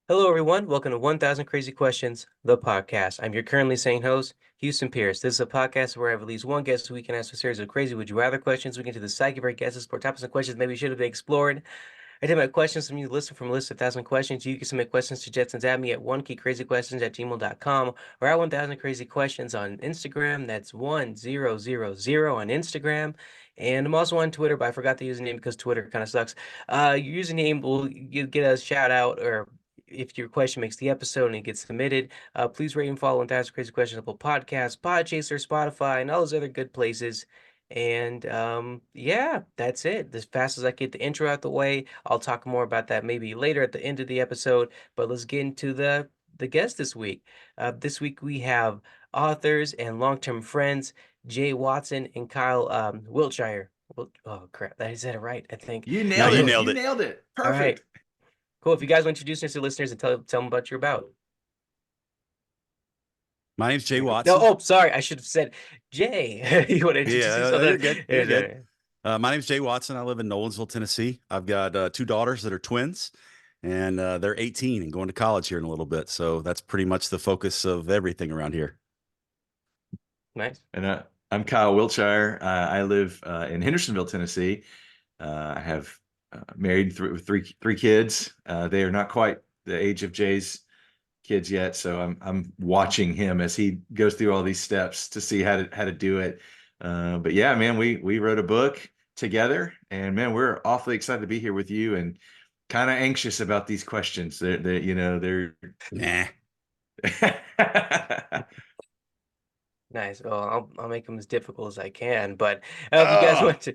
Hello, everyone. Welcome to 1000 Crazy Questions, the podcast. I'm your currently sane host, Houston Pierce. This is a podcast where I have at least one guest who we can ask a series of crazy would you rather questions. We get to the psyche of our guests, explore topics and questions maybe should have been explored. I take my questions from you, listen from a list of 1000 questions. You can submit questions, suggestions at me at 1keycrazyquestions@gmail.com or at 1000crazyquestions on Instagram. That's 1000 on Instagram. And I'm also on Twitter, but I forgot the username because Twitter kind of sucks. Your username will get a shout out, or if your question makes the episode and it gets submitted, please rate and follow 1000 Crazy Questions Apple Podcasts, Podchaser, Spotify, and all those other good places. And yeah, that's it. As fast as I get the intro out the way, I'll talk more about that maybe later at the end of the episode. But let's get into the guest this week. This week we have authors and long-term friends Jay Watson and Kyle Wiltshire. Oh crap, I said it right, I think. You No, nailed you it. nailed You it. nailed it. All right, Perfect. cool. If you guys want to introduce us to listeners and tell them about your about. My name's Jay No, Watson. oh, sorry, I should have said Jay. You want to introduce yourself? You're good. You're Yeah, good. My name's Jay Watson. I live in Nolensville, Tennessee. I've got two daughters that are twins, and they're 18 and going to college here in a little bit. So that's pretty much the focus of everything around here. nice. And I'm Kyle Wiltshire. I live in Hendersonville, Tennessee. I have married with three kids. They are not quite the age of Jay's kids yet, so I'm watching him as he goes through all these steps to see how to do it. But yeah, man, we wrote a book together, and man, we're awfully excited to be here with you, and kind of anxious about these questions. They're Nah. Nice. Well, I'll make them as difficult as I can. But if Oh,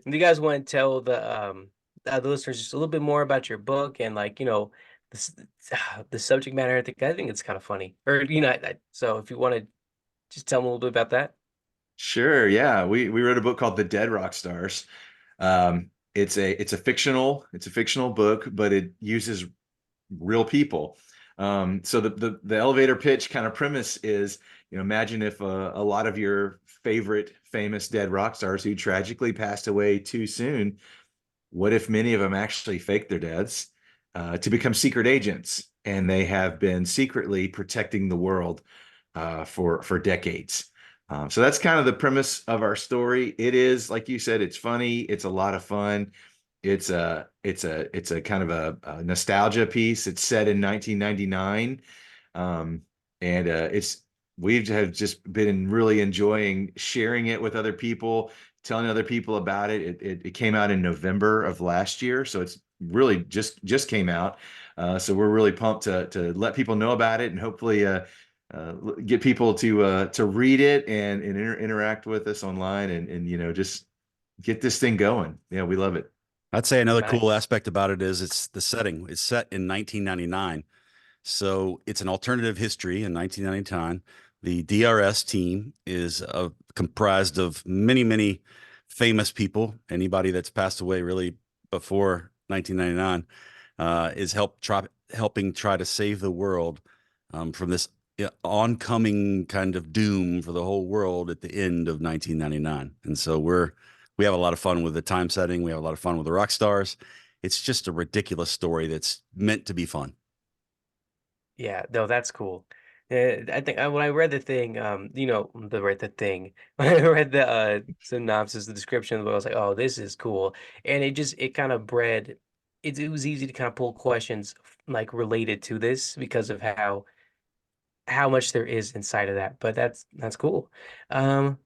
you guys want to tell the listeners just a little bit more about your book and this, the subject matter, I think it's kind of funny. Or so if you want to just tell them a little bit about that. Sure, yeah. We wrote a book called The Dead Rock Stars. It's a fictional book, but it uses real people. So the elevator pitch kind of premise is, imagine if a lot of your favorite famous dead rock stars who tragically passed away too soon, what if many of them actually faked their deaths to become secret agents, and they have been secretly protecting the world for decades. So that's kind of the premise of our story. It is, like you said, it's funny. It's a lot of fun. It's a kind of a nostalgia piece. It's set in 1999, and we have just been really enjoying sharing it with other people, telling other people about it. It came out in November of last year, so it's really just came out. So we're really pumped to let people know about it, and hopefully get people to read it and interact with us online, and just get this thing going. Yeah, we love it. I'd say another cool Nice. aspect about it is it's the setting. It's set in 1999. So it's an alternative history in 1999. The DRS team is comprised of many, many famous people. Anybody that's passed away really before 1999 is helping try to save the world from this oncoming kind of doom for the whole world at the end of 1999. And so we have a lot of fun with the time setting. We have a lot of fun with the rock stars. It's just a ridiculous story that's meant to be fun. Yeah, no, that's cool. I think when I read the thing, the thing. When I read the synopsis, the description of the book, I was like, oh, this is cool. And it kind of bred it was easy to kind of pull questions like related to this because of how much there is inside of that. But that's cool. Um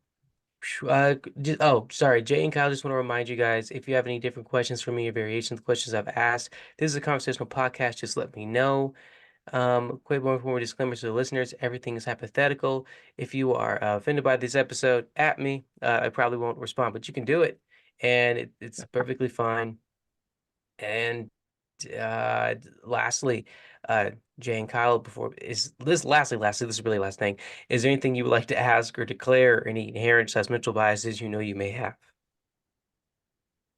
oh, sorry, Jay and Kyle, just want to remind you guys, if you have any different questions for me or variations of questions I've asked, this is a conversational podcast. Just let me know. Quick one more disclaimer to the listeners. Everything is hypothetical. If you are offended by this episode, at me. I probably won't respond, but you can do it. And it's perfectly fine. And lastly, Jay and Kyle, before is this lastly, this is really last thing. Is there anything you would like to ask or declare, or any inherent mental biases you know you may have?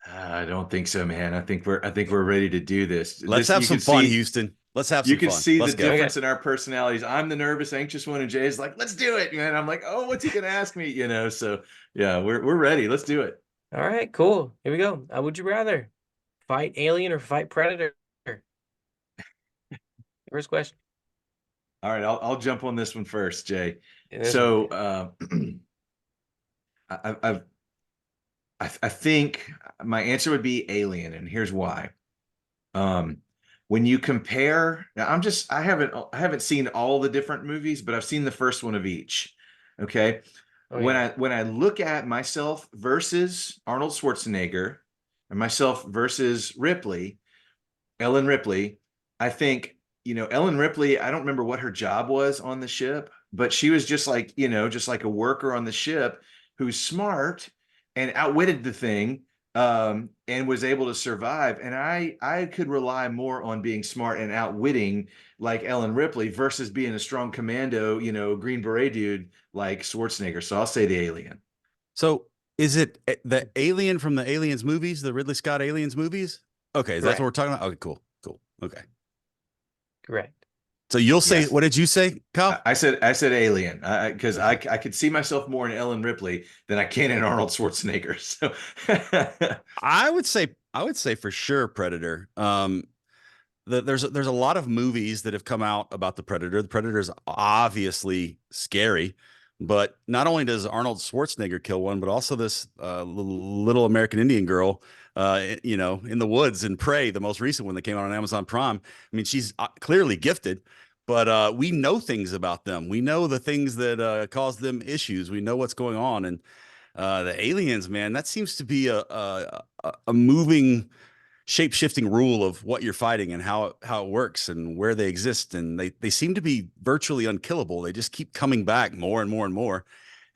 I don't think so, man. I think we're ready to do this. Let's This have you some can fun, see Houston. Let's have you some can fun. see the Let's go. Okay. difference in our personalities. I'm the nervous, anxious one, and Jay's like, "Let's do it, man." I'm like, "Oh, what's he gonna ask me?" So yeah, we're ready. Let's do it. All right, cool. Here we go. Would you rather fight alien or fight predator? first question. All right, I'll jump on this one first, Jay. And this one. So I think my answer would be Alien, and here's why. Um, when you compare, now I haven't seen all the different movies, but I've seen the first one of each. Okay. Oh yeah. When I look at myself versus Arnold Schwarzenegger and myself versus Ellen Ripley, I think, Ellen Ripley, I don't remember what her job was on the ship, but she was just like, just like a worker on the ship who's smart and outwitted the thing, and was able to survive. And I could rely more on being smart and outwitting like Ellen Ripley versus being a strong commando, Green Beret dude like Schwarzenegger. So I'll say the Alien. So is it the alien from the Aliens movies, the Ridley Scott Aliens movies? Okay, that's Correct. what we're talking about. Okay, cool. Okay. Correct. So you'll say, Yes. what did you say, Kyle? I said Alien, because I could see myself more in Ellen Ripley than I can in Arnold Schwarzenegger. So I would say for sure Predator. There's a lot of movies that have come out about the Predator. The Predator is obviously scary, but not only does Arnold Schwarzenegger kill one, but also this little American Indian girl, in the woods in Prey, the most recent one that came out on Amazon Prime. I mean, she's clearly gifted, but we know things about them. We know the things that cause them issues. We know what's going on, and the aliens, man, that seems to be a moving, shape-shifting rule of what you're fighting and how it works and where they exist, and they seem to be virtually unkillable. They just keep coming back more and more and more.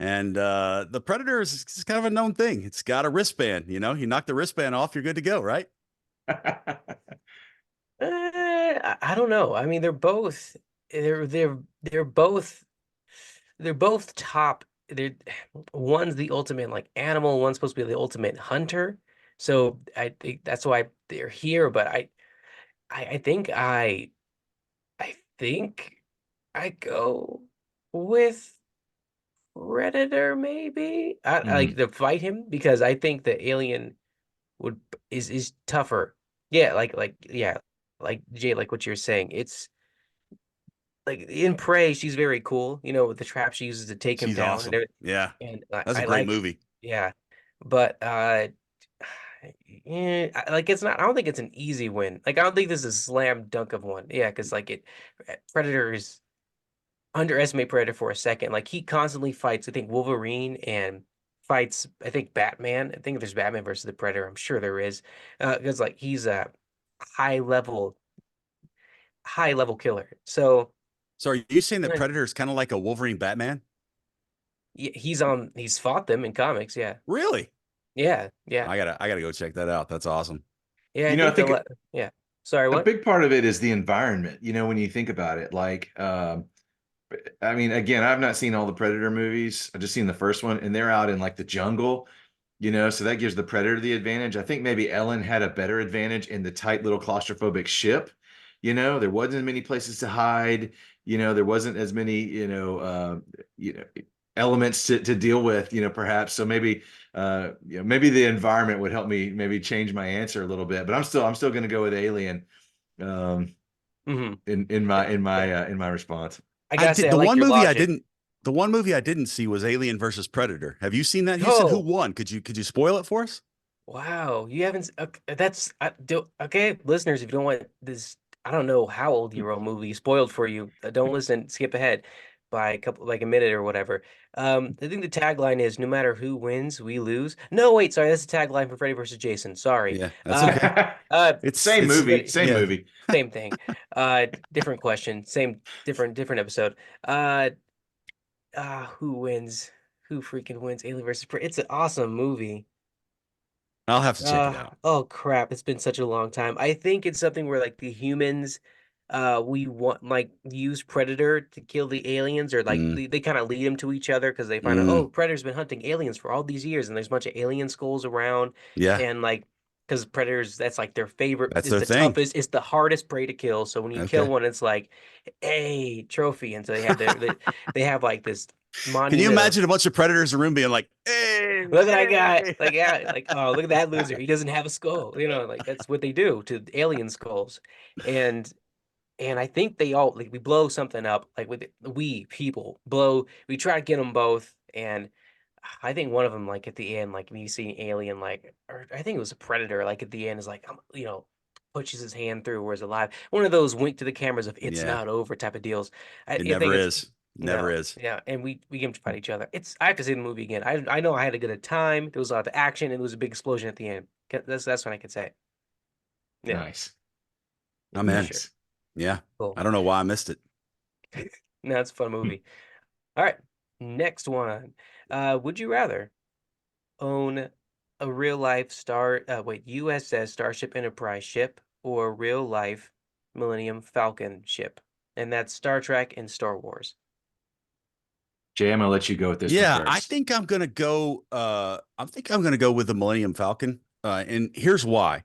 And the Predator is kind of a known thing. It's got a wristband. You knock the wristband off, you're good to go, right? I don't know. I mean, they're both top. They're one's the ultimate like animal, one's supposed to be the ultimate hunter. So I think that's why they're here. But I think I think I go with Predator maybe. I like Mhm. to fight him because I think the alien would is tougher. Yeah, yeah, like Jay, like what you're saying. It's like in Prey, she's very cool, with the trap she uses to take him She's down and awesome. everything. Yeah, And that's a I great like, movie. yeah, but yeah, like it's not. I don't think it's an easy win. Like I don't think this is a slam dunk of one. Yeah, because like Predator is underestimate Predator for a second. Like he constantly fights. I think Wolverine and fights. I think Batman. I think there's Batman versus the Predator. I'm sure there is, because like he's a high level, high level killer. So. So are you saying that Predator is kind of like a Wolverine Batman? He's fought them in comics, yeah. Really? Yeah, yeah. I gotta go check that out. That's awesome. Yeah, I I think think yeah. Sorry, a what? big part of it is the environment, when you think about it. Like, I mean, again, I've not seen all the Predator movies. I've just seen the first one, and they're out in like the jungle, so that gives the Predator the advantage. I think maybe Ellen had a better advantage in the tight little claustrophobic ship. There wasn't as many places to hide. There wasn't as many, you know, elements to deal with, perhaps. So maybe, maybe the environment would help me maybe change my answer a little bit. But I'm still going to go with Alien, um, Hmm. in my response. I I gotta say, did I like your logic. the one movie I didn't see was Alien versus Predator. Have you seen that, Houston? Who Oh, won? Could you spoil it for us? wow. You haven't okay, that's okay, listeners, if you don't want this, I don't know how old your own movie spoiled for you. Don't listen, skip ahead by like a minute or whatever. I think the tagline is no matter who wins, we lose. No, wait, sorry, that's the tagline for Freddy versus Jason. Sorry. Yeah, that's Uh okay. Same It's movie, but same yeah. movie. same thing. Different question. Same different episode. Uh who wins? Who freaking wins? Alien versus It's an awesome movie. I'll have to check it out. Oh crap, it's been such a long time. I think it's something where like the humans we want like use Predator to kill the aliens or like Mm, they kind of lead them to each other because they find out, oh, mm, Predator's been hunting aliens for all these years and there's a bunch of alien skulls around yeah, and like because Predators that's like their favorite that's is their the thing. toughest, it's the hardest prey to kill. So when you kill Okay. one, it's like, hey, trophy. And so they have they have like this Can you monument of imagine a bunch of predators in a room being like, "Hey, look what I got. hey"? Like, yeah, like, oh, look at that loser. He doesn't have a skull. Like that's what they do to alien skulls. And and I think they all like we blow something up like we people blow. We try to get them both, and I think one of them like at the end, like when you see an alien, like or I think it was a predator, like at the end is like pushes his hand through where he's alive. One of those wink to the cameras of it's Yeah, not over type of deals. it I think never it's is. Never no, is. yeah, and we get them to fight each other. I have to see the movie again. I know I had a good time. There was a lot of action, and there was a big explosion at the end. That's what I could say. Yeah, Nice. I'm for in. sure. Yeah. Cool. I don't know why I missed it. No, it's a fun movie. All right, next one. Would you rather own a real life USS Starship Enterprise ship or a real life Millennium Falcon ship? And that's Star Trek and Star Wars. Jay, I'm gonna let you go with this one Yeah, I first. think I'm gonna go. I think I'm gonna go with the Millennium Falcon. And here's why.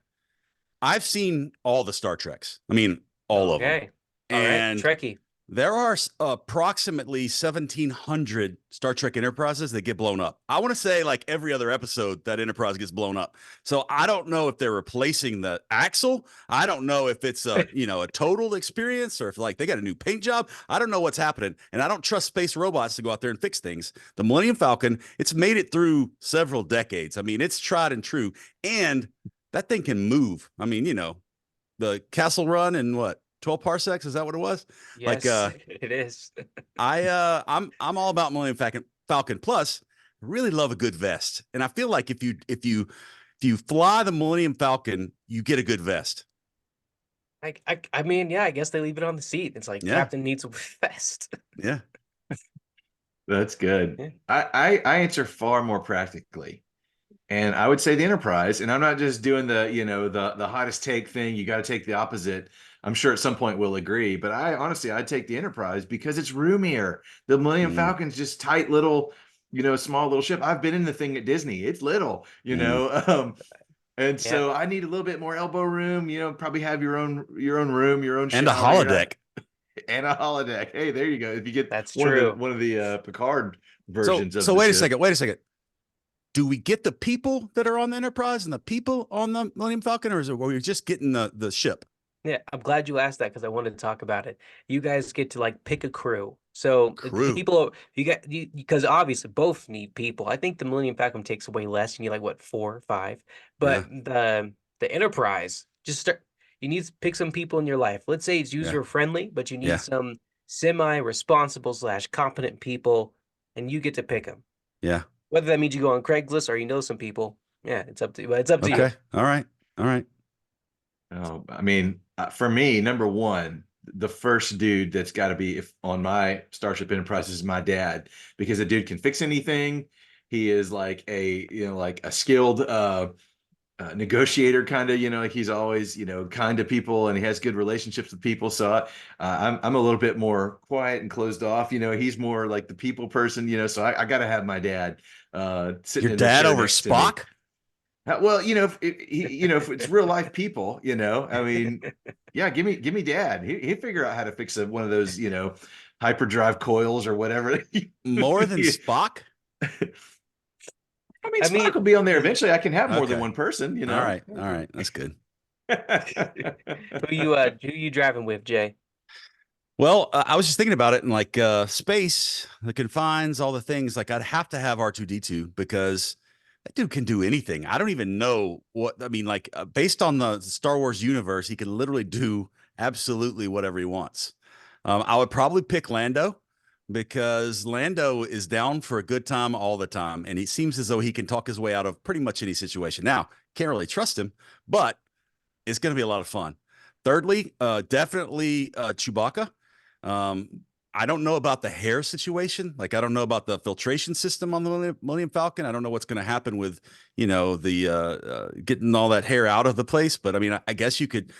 I've seen all the Star Treks. I mean, all of them. Okay. All right, And Trekkie. there are approximately 1,700 Star Trek Enterprises that get blown up. I want to say like every other episode that Enterprise gets blown up. So I don't know if they're replacing the axle. I don't know if it's a total experience or if like they got a new paint job. I don't know what's happening, and I don't trust space robots to go out there and fix things. The Millennium Falcon, it's made it through several decades. I mean, it's tried and true, and that thing can move. I mean, the Castle Run in what 12 parsecs? Is that what it was? Like Yes, it is. I'm all about Millennium Falcon. Plus, I really love a good vest. And I feel like if you fly the Millennium Falcon, you get a good vest. I mean, yeah, I guess they leave it on the seat. It's like Yeah. Captain needs a vest. Yeah. That's good. Yeah. I answer far more practically. And I would say the Enterprise, and I'm not just doing the hottest take thing. You got to take the opposite. I'm sure at some point we'll agree, but I'd take the Enterprise because it's roomier. The Millennium Mm, Falcon's just tight little, small little ship. I've been in the thing at Disney. It's little, mm. and Yeah. so I need a little bit more elbow room. Probably have your own room, your own And a shower. holodeck. And a holodeck. Hey, there you go. If you get That's one true. of the Picard So versions of so the wait a ship. second. Wait a second. Do we get the people that are on the Enterprise and the people on the Millennium Falcon, or is it where we're just getting the ship? Yeah, I'm glad you asked that because I wanted to talk about it. You guys get to like pick a crew. So the Crew. people you because obviously both need people. I think the Millennium Falcon takes away less. You need like what 4 or 5, Yeah. but the Enterprise you need to pick some people in your life. Let's say it's Yeah. user friendly, but you need Yeah. some semi-responsible / competent people, and you get to pick them. Yeah. Whether that means you go on Craigslist or you know some people, yeah, it's up to you. But it's up to you. Okay. All right. All right. Oh, I mean, for me, number one, the first dude that's got to be on my Starship Enterprise is my dad, because the dude can fix anything. He is like a skilled negotiator, kind of, like he's always, kind to people, and he has good relationships with people. So I'm a little bit more quiet and closed off. He's more like the people person. So I got to have my dad sitting Your in the dad chair over next to me. Spock? Well, if it's real life people, I mean, yeah, give me dad. He'd figure out how to fix one of those, hyperdrive coils or whatever. More than Spock? I mean, I Spock mean, will be on there eventually. I can have more than Okay. one person, All right. All right. That's good. who you driving with, Jay? Well, I was just thinking about it, and like space, the confines, all the things. Like I'd have to have R2D2 because that dude can do anything. I don't even know what I mean. Like based on the Star Wars universe, he can literally do absolutely whatever he wants. I would probably pick Lando because Lando is down for a good time all the time, and he seems as though he can talk his way out of pretty much any situation. Now, can't really trust him, but it's going to be a lot of fun. Thirdly, definitely Chewbacca. I don't know about the hair situation. Like, I don't know about the filtration system on the Millennium Falcon. I don't know what's going to happen with, the getting all that hair out of the place. But I mean, I guess you could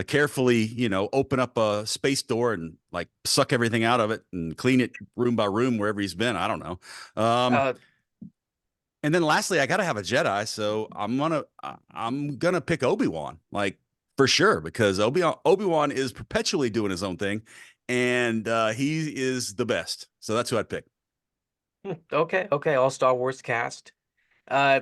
carefully, open up a space door and like suck everything out of it and clean it room by room wherever he's been. I don't know. Uh, And then lastly, I got to have a Jedi, so I'm gonna pick Obi-Wan, like for sure, because Obi-Wan is perpetually doing his own thing, and he is the best. So that's who I'd pick. okay, all Star Wars cast. I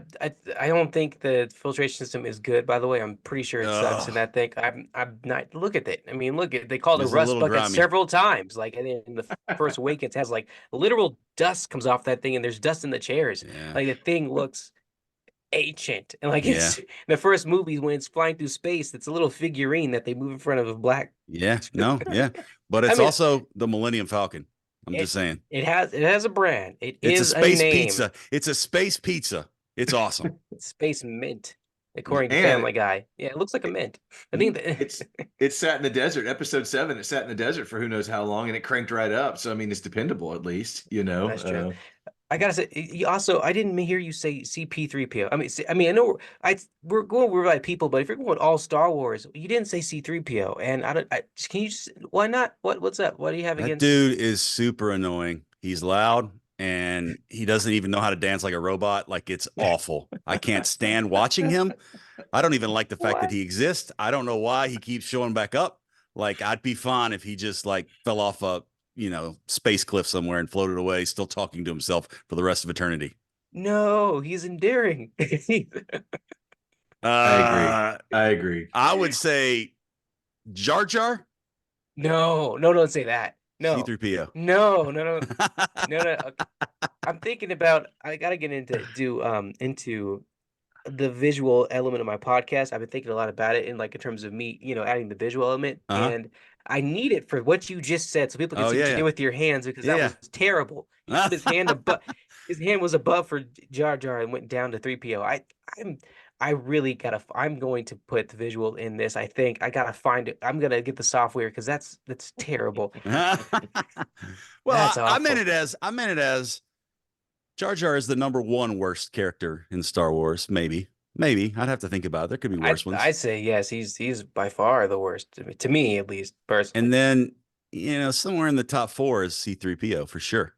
don't think the filtration system is good, by the way. I'm pretty sure it sucks in Ugh, that thing. I'm not look at it. I mean, look at they call it a it's a rust little bucket grimy. several times. Like and in the First Awakens has like literal dust comes off that thing and there's dust in the chairs. Yeah. Like the thing looks ancient. And like Yeah. it's the first movie when it's flying through space, it's a little figurine that they move in front of a black. Yeah. No, yeah. But I it's mean, also the Millennium Falcon. I'm it just saying. it has a brand. It It's a is a space name. pizza. It's a space pizza. It's awesome. Space Mint, according to And Family Guy. Yeah, it looks like a mint. I think it's that it sat in the desert. Episode 7, it sat in the desert for who knows how long, and it cranked right up. So I mean, it's dependable at least, you know. that's true. I gotta say, you also, I didn't hear you say C-3PO. I know we're going we're like people, but if you're going all Star Wars, you didn't say C-3PO. And I don't, can you just, why not? What's up? What do you have That against? dude is super annoying. He's loud and he doesn't even know how to dance like a robot. Like it's awful. I can't stand watching him. I don't even like the fact that What? he exists. I don't know why he keeps showing back up. Like I'd be fine if he just like fell off a, space cliff somewhere and floated away, still talking to himself for the rest of eternity. No, he's endearing. I agree. Uh, I agree. I would say Jar Jar, No, don't say that. No, C3PO. no. Okay. I'm thinking about, I gotta get into the visual element of my podcast. I've been thinking a lot about it in like in terms of me, adding the visual element. Uh-huh. And I need it for what you just said so people can Oh see what you yeah, did with your hands because that yeah, was terrible. He put his hand was above for Jar Jar and went down to 3PO. I'm I really I'm going to put the visual in this. I think I gotta find it. I'm gonna get the software because that's terrible. well, That's awful. I meant it as Jar Jar is the number one worst character in Star Wars. Maybe I'd have to think about it. There could be worse I ones. say yes, he's by far the worst to me at least personally. And then somewhere in the top four is C3PO for sure.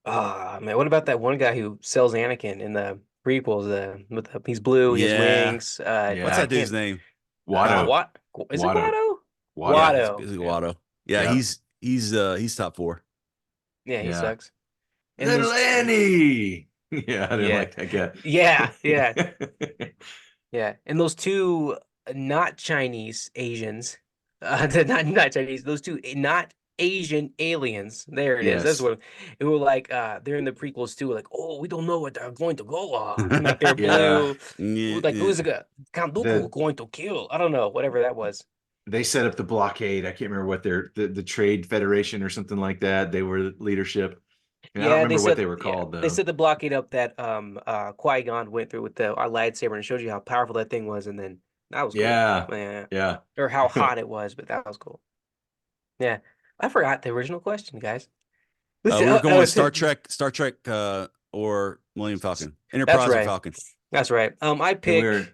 Oh man, what about that one guy who sells Anakin in the prequels? He's blue, he has Yeah. wings. What's Yeah. I that dude's can't. name? Watto. What is it? Watto. Watto? Watto. Watto. Is it Yeah, Watto? Yeah, Yeah. he's top four. yeah, he Yeah. sucks. And Little those, Annie. Yeah, I didn't yeah, like that guy. yeah. Yeah, and those two not Chinese Asians, not Chinese, those two not Asian aliens. There it is. That's Yes. what it were like. They're in the prequels too. Like, oh, we don't know what they're going to go on. Like they're Yeah. blue. Yeah, Like who's yeah. Count Dooku The going to kill? I don't know. Whatever that was. they set up the blockade. I can't remember what the Trade Federation or something like that. They were leadership. And I don't Yeah, remember what they were called they though. said the blockade up that Qui-Gon went through with the our lightsaber and it showed you how powerful that thing was, and then that was cool. Yeah. Yeah, Yeah. or how hot it was, but that was cool. Yeah, I forgot the original question, guys. We were going Star Trek, or Millennium Falcon, That's Enterprise or right. Falcon. That's right. I And we pick. were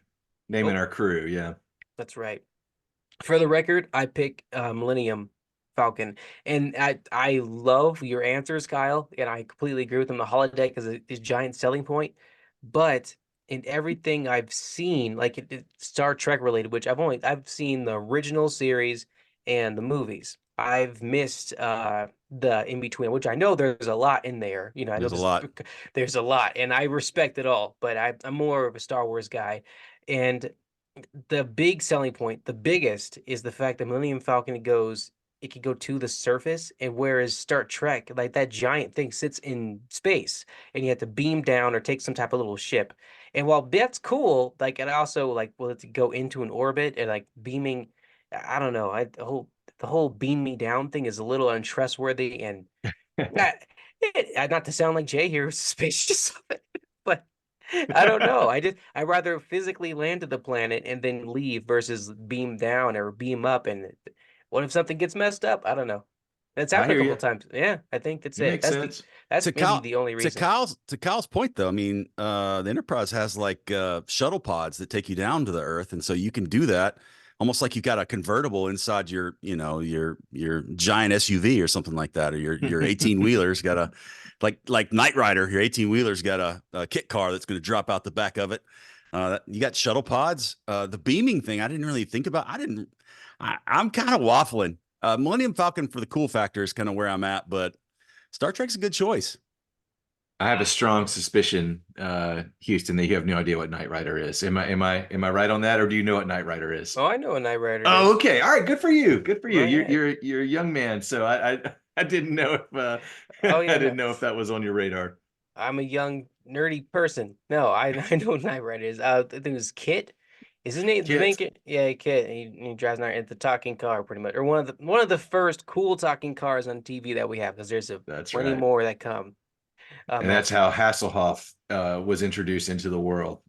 naming Oh, our crew. Yeah. that's right. For the record, I pick Millennium Falcon, and I love your answers, Kyle, and I completely agree with them. The holodeck is a giant selling point, but in everything I've seen, like Star Trek related, which I've seen the original series and the movies. I've missed the in between, which I know there's a lot in there. I know There's a lot. there's a lot, and I respect it all, but I'm more of a Star Wars guy, and the big selling point, the biggest, is the fact that Millennium Falcon it can go to the surface, and whereas Star Trek, like that giant thing sits in space, and you have to beam down or take some type of little ship. And while that's cool, like it also like will it go into an orbit and like beaming, I don't know, the whole beam me down thing is a little untrustworthy and not, not to sound like Jay here, spacious, but I don't know. I rather physically land to the planet and then leave versus beam down or beam up. And what if something gets messed up? I don't know. That's I happened hear a couple you. of times. Yeah, I think that's It it. makes sense. That's To maybe Kyle, the only to reason. Kyle's point though, I mean, the Enterprise has like shuttle pods that take you down to the Earth, and so you can do that almost like you got a convertible inside your giant SUV or something like that, or your 18 wheeler's got a like Knight Rider. Your 18 wheeler's got a kit car that's going to drop out the back of it. You got shuttle pods. The beaming thing, I didn't really think about. I'm kind of waffling. Millennium Falcon for the cool factor is kind of where I'm at, but Star Trek's a good choice. I have a strong suspicion, Houston, that you have no idea what Knight Rider is. Am I right on that, or do you know what Knight Rider is? Oh, I know what Knight Rider Oh, is. okay. All right. Good for you. Good for you. Oh You're yeah. you're you're a young man, so I didn't know if Oh I yeah. No, didn't know if that was on your radar. I'm a young nerdy person. No, I know what Knight Rider is. I think it was Kit. Is his name the main Kit. kid? Yeah, Kit. He drives Knight at the talking car, pretty much, or one of the first cool talking cars on TV that we have, because there's a That's plenty right. more that come And that's after how that. Hasselhoff was introduced into the world.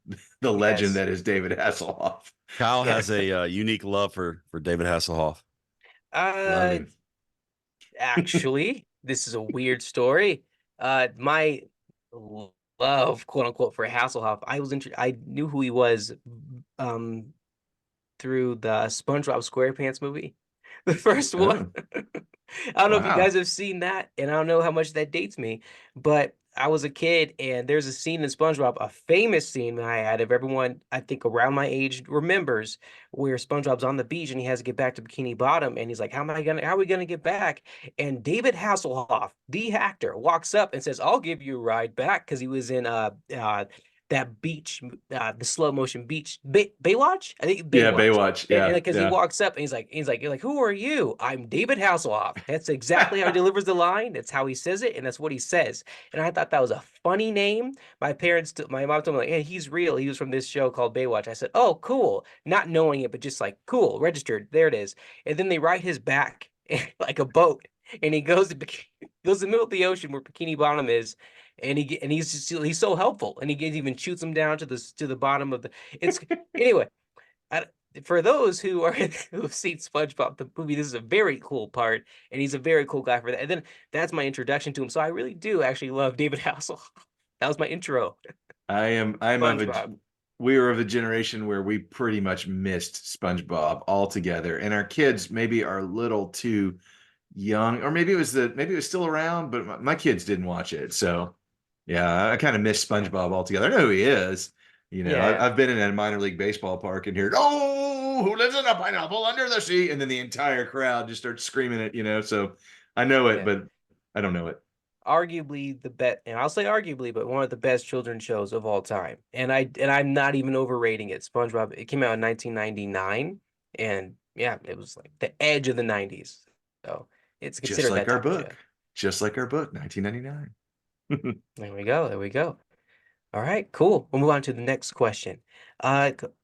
The legend Yes. that is David Hasselhoff. Kyle Yeah. has a unique love for David Hasselhoff. Love Uh, him. Actually, this is a weird story. My love, quote unquote, for Hasselhoff, I knew who he was, um, through the SpongeBob SquarePants movie, the first one. Oh, I don't know if you guys wow. have seen that, and I don't know how much that dates me, but I was a kid, and there's a scene in SpongeBob, a famous scene that I had, if everyone I think around my age remembers, where SpongeBob's on the beach and he has to get back to Bikini Bottom, and he's like, how are we gonna get back?" And David Hasselhoff, the actor, walks up and says, "I'll give you a ride back," because he was in that beach, the slow motion beach, Baywatch. I think Yeah, Baywatch. Baywatch. And Yeah, because he yeah. walks up and you're like, "Who are you?" "I'm David Hasselhoff." That's exactly how he delivers the line. That's how he says it, and that's what he says. And I thought that was a funny name. My mom told me, like, "Hey, he's real. He was from this show called Baywatch." I said, "Oh, cool," not knowing it, but just like, "Cool, registered. There it is." And then they ride his back like a boat, and he goes in the middle of the ocean where Bikini Bottom is, and he's so helpful, and even shoots him down to the bottom of the. It's anyway. I, for those who are who've seen SpongeBob the movie, this is a very cool part, and he's a very cool guy for that. And then that's my introduction to him. So I really do actually love David Hasselhoff. That was my intro. I'm of a SpongeBob. we were of a generation where we pretty much missed SpongeBob altogether. And our kids maybe are a little too young, or maybe it was still around, but my kids didn't watch it. So yeah, I kind of miss SpongeBob altogether. I know who he is. Yeah, I've been in a minor league baseball park and heard, "Oh, who lives in a pineapple under the sea?" And then the entire crowd just starts screaming it. So I know it, yeah. but I don't know it. Arguably the best, and I'll say arguably, but one of the best children's shows of all time. And I'm not even overrating it. SpongeBob. It came out in 1999, and yeah, it was like the edge of the 90s. So it's Just considered like that our type of show. book. Just like our book, 1999. There we go. There we go. All right, cool. We'll move on to the next question.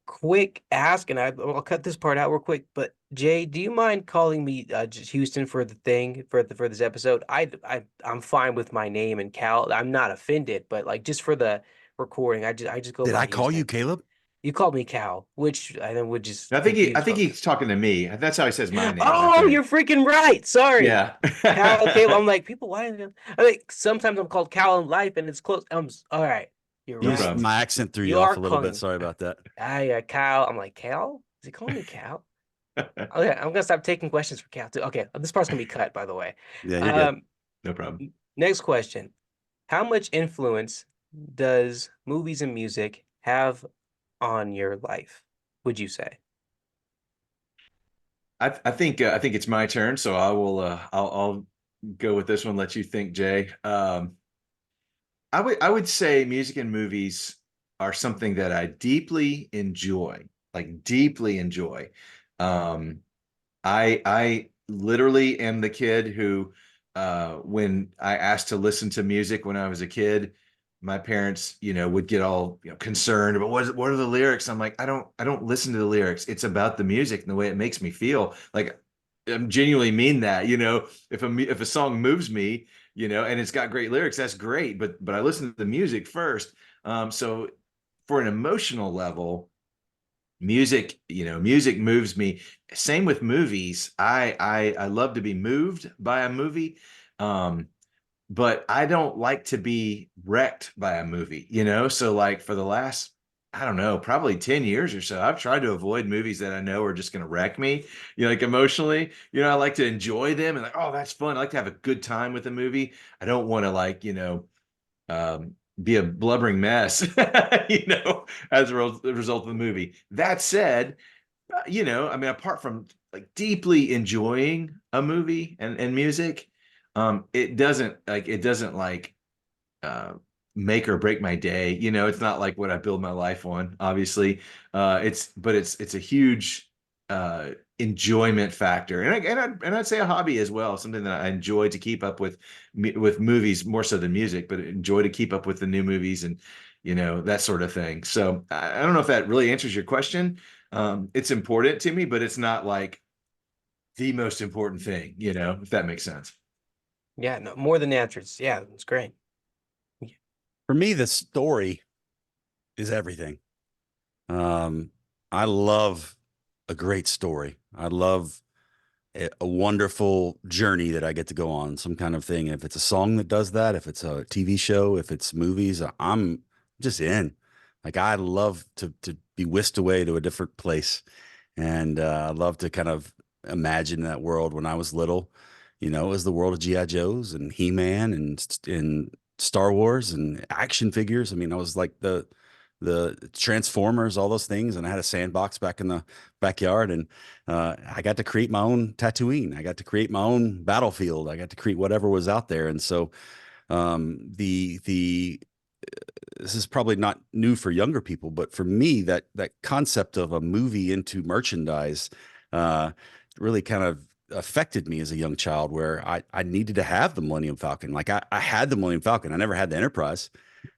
Quick ask, and I'll cut this part out real quick. But Jay, do you mind calling me just Houston for the thing for this episode? I'm fine with my name and Cal. I'm not offended, but like just for the recording, I just go Did by I call you Houston. Caleb? You called me Cal, which I then would just I confuse think folks. he's talking to me. That's how he says my name, I Oh, think. you're freaking right. Sorry. Yeah. Cal, Caleb. I'm like, people, why? I think sometimes I'm called Cal in life, and it's close. All right. You're No right. problem. My accent threw you You off are a little bit. calling. Sorry about that. Cal. I'm like, Cal? Is he calling me Cal? Okay, I'm gonna stop taking questions for Cal too. Okay, this part's gonna be cut, by the way. Yeah, you're good. Um, No problem. Next question. How much influence does movies and music have on your life, would you say? I think it's my turn, so I'll go with this one. Let you think, Jay. I would say music and movies are something that I deeply enjoy, like deeply enjoy. Um, I literally am the kid who, when I asked to listen to music when I was a kid, my parents, would get all concerned about what are the lyrics. I'm like, I don't listen to the lyrics. It's about the music and the way it makes me feel. Like, I'm genuinely mean that. If a song moves me, and it's got great lyrics, that's great. But I listen to the music first. So for an emotional level, music moves me. Same with movies. I love to be moved by a movie. But I don't like to be wrecked by a movie. So like for the last, I don't know, probably 10 years or so, I've tried to avoid movies that I know are just going to wreck me, like emotionally. I like to enjoy them and like, oh, that's fun. I like to have a good time with a movie. I don't want to like, be a blubbering mess, as a result of the movie. That said, I mean, apart from like deeply enjoying a movie and music, it doesn't like make or break my day. You know, it's not like what I build my life on, obviously. It's a huge enjoyment factor, and I'd say a hobby as well, something that I enjoy to keep up with movies more so than music, but enjoy to keep up with the new movies and that sort of thing. So I don't know if that really answers your question. It's important to me, but it's not like the most important thing, if that makes sense. Yeah, no, more than answers. Yeah, it's great. For me, the story is everything. Um, I love a great story. I love a wonderful journey that I get to go on, some kind of thing. If it's a song that does that, if it's a TV show, if it's movies, I'm just in. Like I love to be whisked away to a different place, and I love to kind of imagine that world. When I was little, it was the world of GI Joes and He-Man and Star Wars and action figures. I mean, I was like the Transformers, all those things, and I had a sandbox back in the backyard, and I got to create my own Tatooine. I got to create my own battlefield. I got to create whatever was out there, and so the this is probably not new for younger people, but for me, that concept of a movie into merchandise uh, really kind of affected me as a young child, where I needed to have the Millennium Falcon. Like I had the Millennium Falcon. I never had the Enterprise.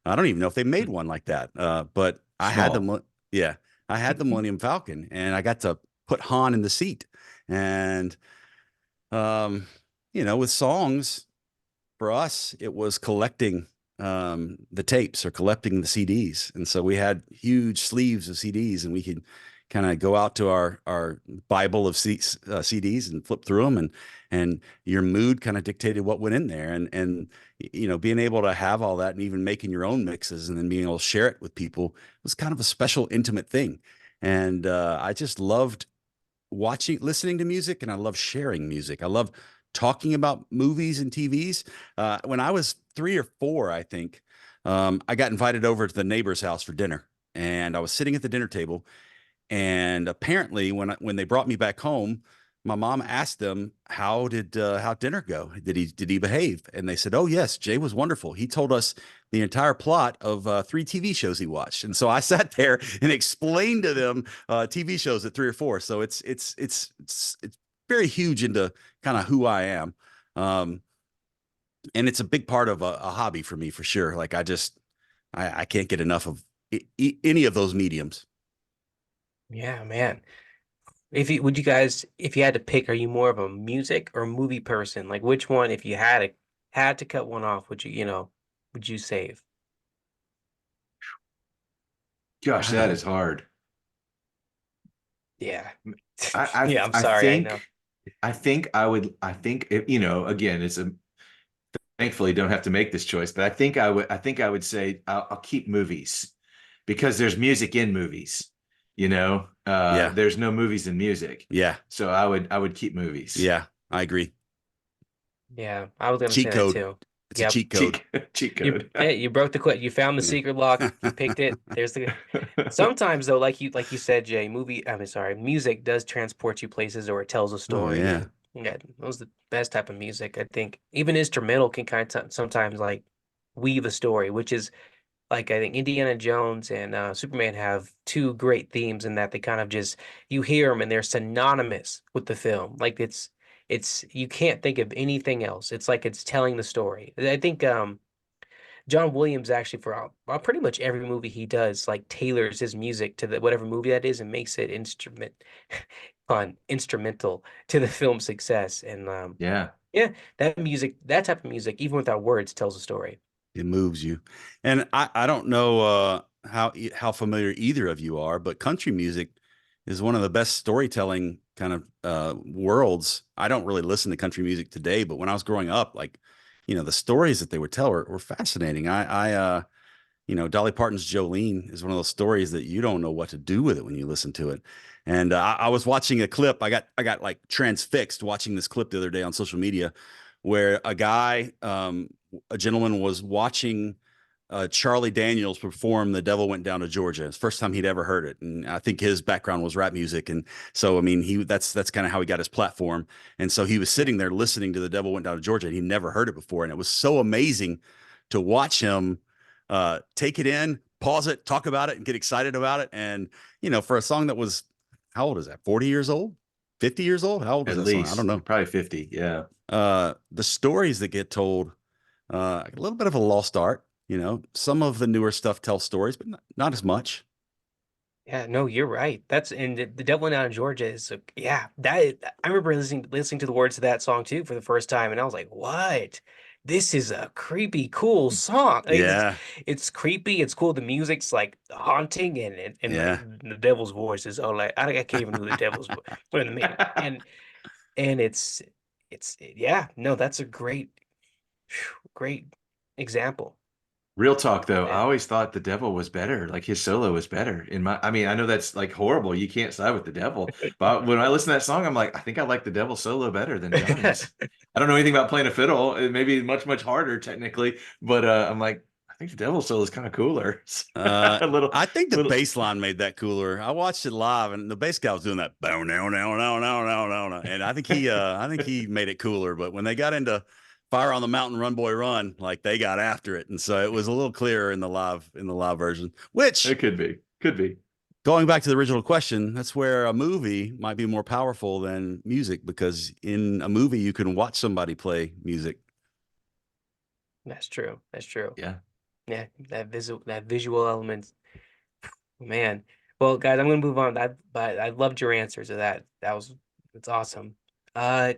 I don't even know if they made one like that. But I had Small. yeah, I had the Millennium Falcon, and I got to put Han in the seat. And um, with songs, for us, it was collecting the tapes or collecting the CDs. And so we had huge sleeves of CDs, and we could kind of go out to our Bible of CDs and flip through them, and your mood kind of dictated what went in there. And being able to have all that and even making your own mixes and then being able to share it with people was kind of a special, intimate thing. And I just loved listening to music, and I love sharing music. I love talking about movies and TVs. When I was 3 or 4, I think, I got invited over to the neighbor's house for dinner, and I was sitting at the dinner table. And apparently, when they brought me back home, my mom asked them, how dinner go? Did he behave? And they said, "Oh yes, Jay was wonderful. He told us the entire plot of 3 TV shows he watched." And so I sat there and explained to them TV shows at 3 or 4. So it's very huge into kind of who I am, um, and it's a big part of a hobby for me for sure. Like I can't get enough of any of those mediums. Yeah, man. If you had to pick, are you more of a music or movie person? Like which one, if you had to cut one off, would you save? Gosh, that is hard. Yeah. I Yeah, I'm I, I sorry, I know. think I think again, it's a thankfully don't have to make this choice, but I think I would say I'll keep movies because there's music in movies. Yeah, There's no movies in music, yeah, so I would keep movies. yeah. I agree. Yeah, I was gonna say Cheat that code. too. It's a Yep. cheat code. Cheat You code. hey, you broke the quit. You found the Yeah. secret lock. You picked it. There's the Sometimes though, like you said, Jay, music does transport you places or it tells a Oh story. yeah. And yeah, those the best type of music. I think even instrumental can kind of sometimes like weave a story, which is like I think Indiana Jones and Superman have two great themes in that they kind of just you hear them and they're synonymous with the film. Like it's you can't think of anything else. It's like it's telling the story. I think John Williams actually for pretty much every movie he does like tailors his music to the whatever movie that is and makes it instrumental to the film's success. And Yeah. yeah, that type of music, even without words, tells a story. It moves you. And I don't know how familiar either of you are, but country music is one of the best storytelling kind of worlds. I don't really listen to country music today, but when I was growing up, like, the stories that they would tell were fascinating. Dolly Parton's Jolene is one of those stories that you don't know what to do with it when you listen to it. And I was watching a clip. I got like transfixed watching this clip the other day on social media, where a gentleman was watching Charlie Daniels perform "The Devil Went Down to Georgia." It's the first time he'd ever heard it, and I think his background was rap music, and so I mean, that's kind of how he got his platform. And so he was sitting there listening to "The Devil Went Down to Georgia," and he never heard it before, and it was so amazing to watch him take it in, pause it, talk about it, and get excited about it. And for a song that was, how old is that? 40 years old, 50 years old? How old is At that song? I don't least know. probably 50. Yeah. The stories that get told, a little bit of a lost art. Some of the newer stuff tells stories, but not as much. Yeah, no, you're right. That's and the Devil Went Down in Georgia is yeah, I remember listening to the words of that song too for the first time, and I was like, what? This is a creepy, cool song. Like, Yeah, it's creepy, it's cool. The music's like haunting, and like yeah. the devil's voice is all like I can't even do the devil's voice. Wait a minute. And it's yeah, no, that's a great example. Real talk though, I Yeah. always thought the devil was better. Like his solo was better. I mean, I know that's like horrible. You can't side with the devil. But when I listen to that song, I'm like, I think I like the devil solo better than Johnny's. I don't know anything about playing a fiddle. It may be much, much harder technically, but I'm like, I think the devil solo is kind of cooler. Uh, A little, I think the little. bass line made that cooler. I watched it live, and the bass guy was doing that bow now, now, now, now, now, now, now, and I think he made it cooler. But when they got into Fire on the Mountain, Run Boy Run, like they got after it, and so it was a little clearer in the live version. Which, It could be. going back to the original question, that's where a movie might be more powerful than music, because in a movie you can watch somebody play music. That's true. That's true. Yeah. Yeah, that visual element, man. Well, guys, I'm gonna move on. But I loved your answers to that. It's awesome. Uh,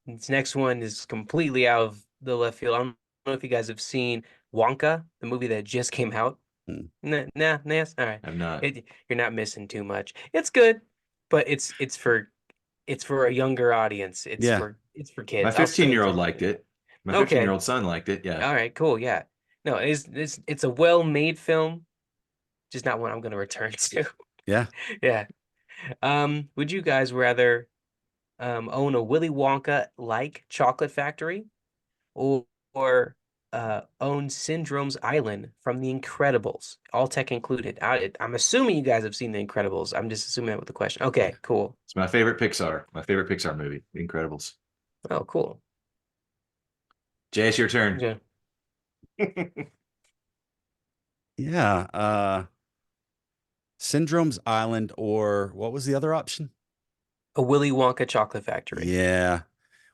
this next one is completely out of the left field. I don't know if you guys have seen Wonka, the movie that just came out. Hmm. Nah, yes. All right. I'm not. You're not missing too much. It's good, but it's for a younger audience. Yeah. It's for My kids. I'll say it's 15-year-old for liked it. My okay. 15-year-old son liked it. Yeah. All right, cool. Yeah. No, it's a well-made film, just not one I'm gonna return to. Yeah. Yeah. Would you guys rather own a Willy Wonka like chocolate factory or own Syndrome's Island from The Incredibles, all tech included? I'm assuming you guys have seen The Incredibles. I'm just assuming that with the question. Okay, cool. It's my favorite Pixar movie, The Incredibles. Oh, cool. Jay, it's your turn. Yeah. Yeah. Syndrome's Island, or what was the other option? A Willy Wonka chocolate factory. Yeah.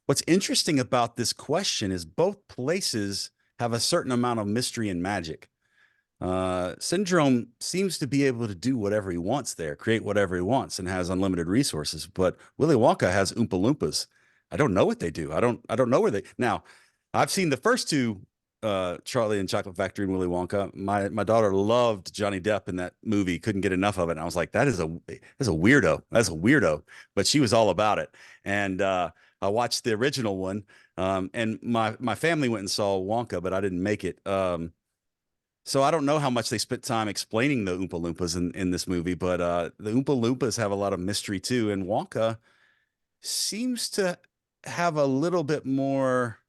What's interesting about this question is both places have a certain amount of mystery and magic. Syndrome seems to be able to do whatever he wants there, create whatever he wants, and has unlimited resources. But Willy Wonka has Oompa Loompas. I don't know what they do. I don't know where they now. I've seen the first two, Charlie and Chocolate Factory and Willy Wonka. My daughter loved Johnny Depp in that movie, couldn't get enough of it. And I was like, that's a weirdo. That's a weirdo. But she was all about it. And I watched the original one. And my family went and saw Wonka, but I didn't make it. So I don't know how much they spent time explaining the Oompa Loompas in this movie, but the Oompa Loompas have a lot of mystery too. And Wonka seems to have a little bit more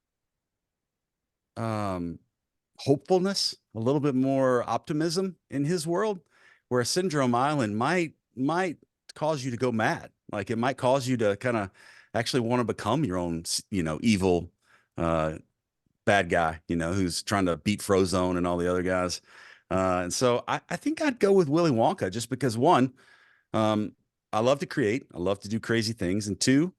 hopefulness, a little bit more optimism in his world, where Syndrome Island might cause you to go mad. Like it might cause you to kind of actually want to become your own, evil bad guy, who's trying to beat Frozone and all the other guys. And so I think I'd go with Willy Wonka, just because one, I love to create, I love to do crazy things, and two,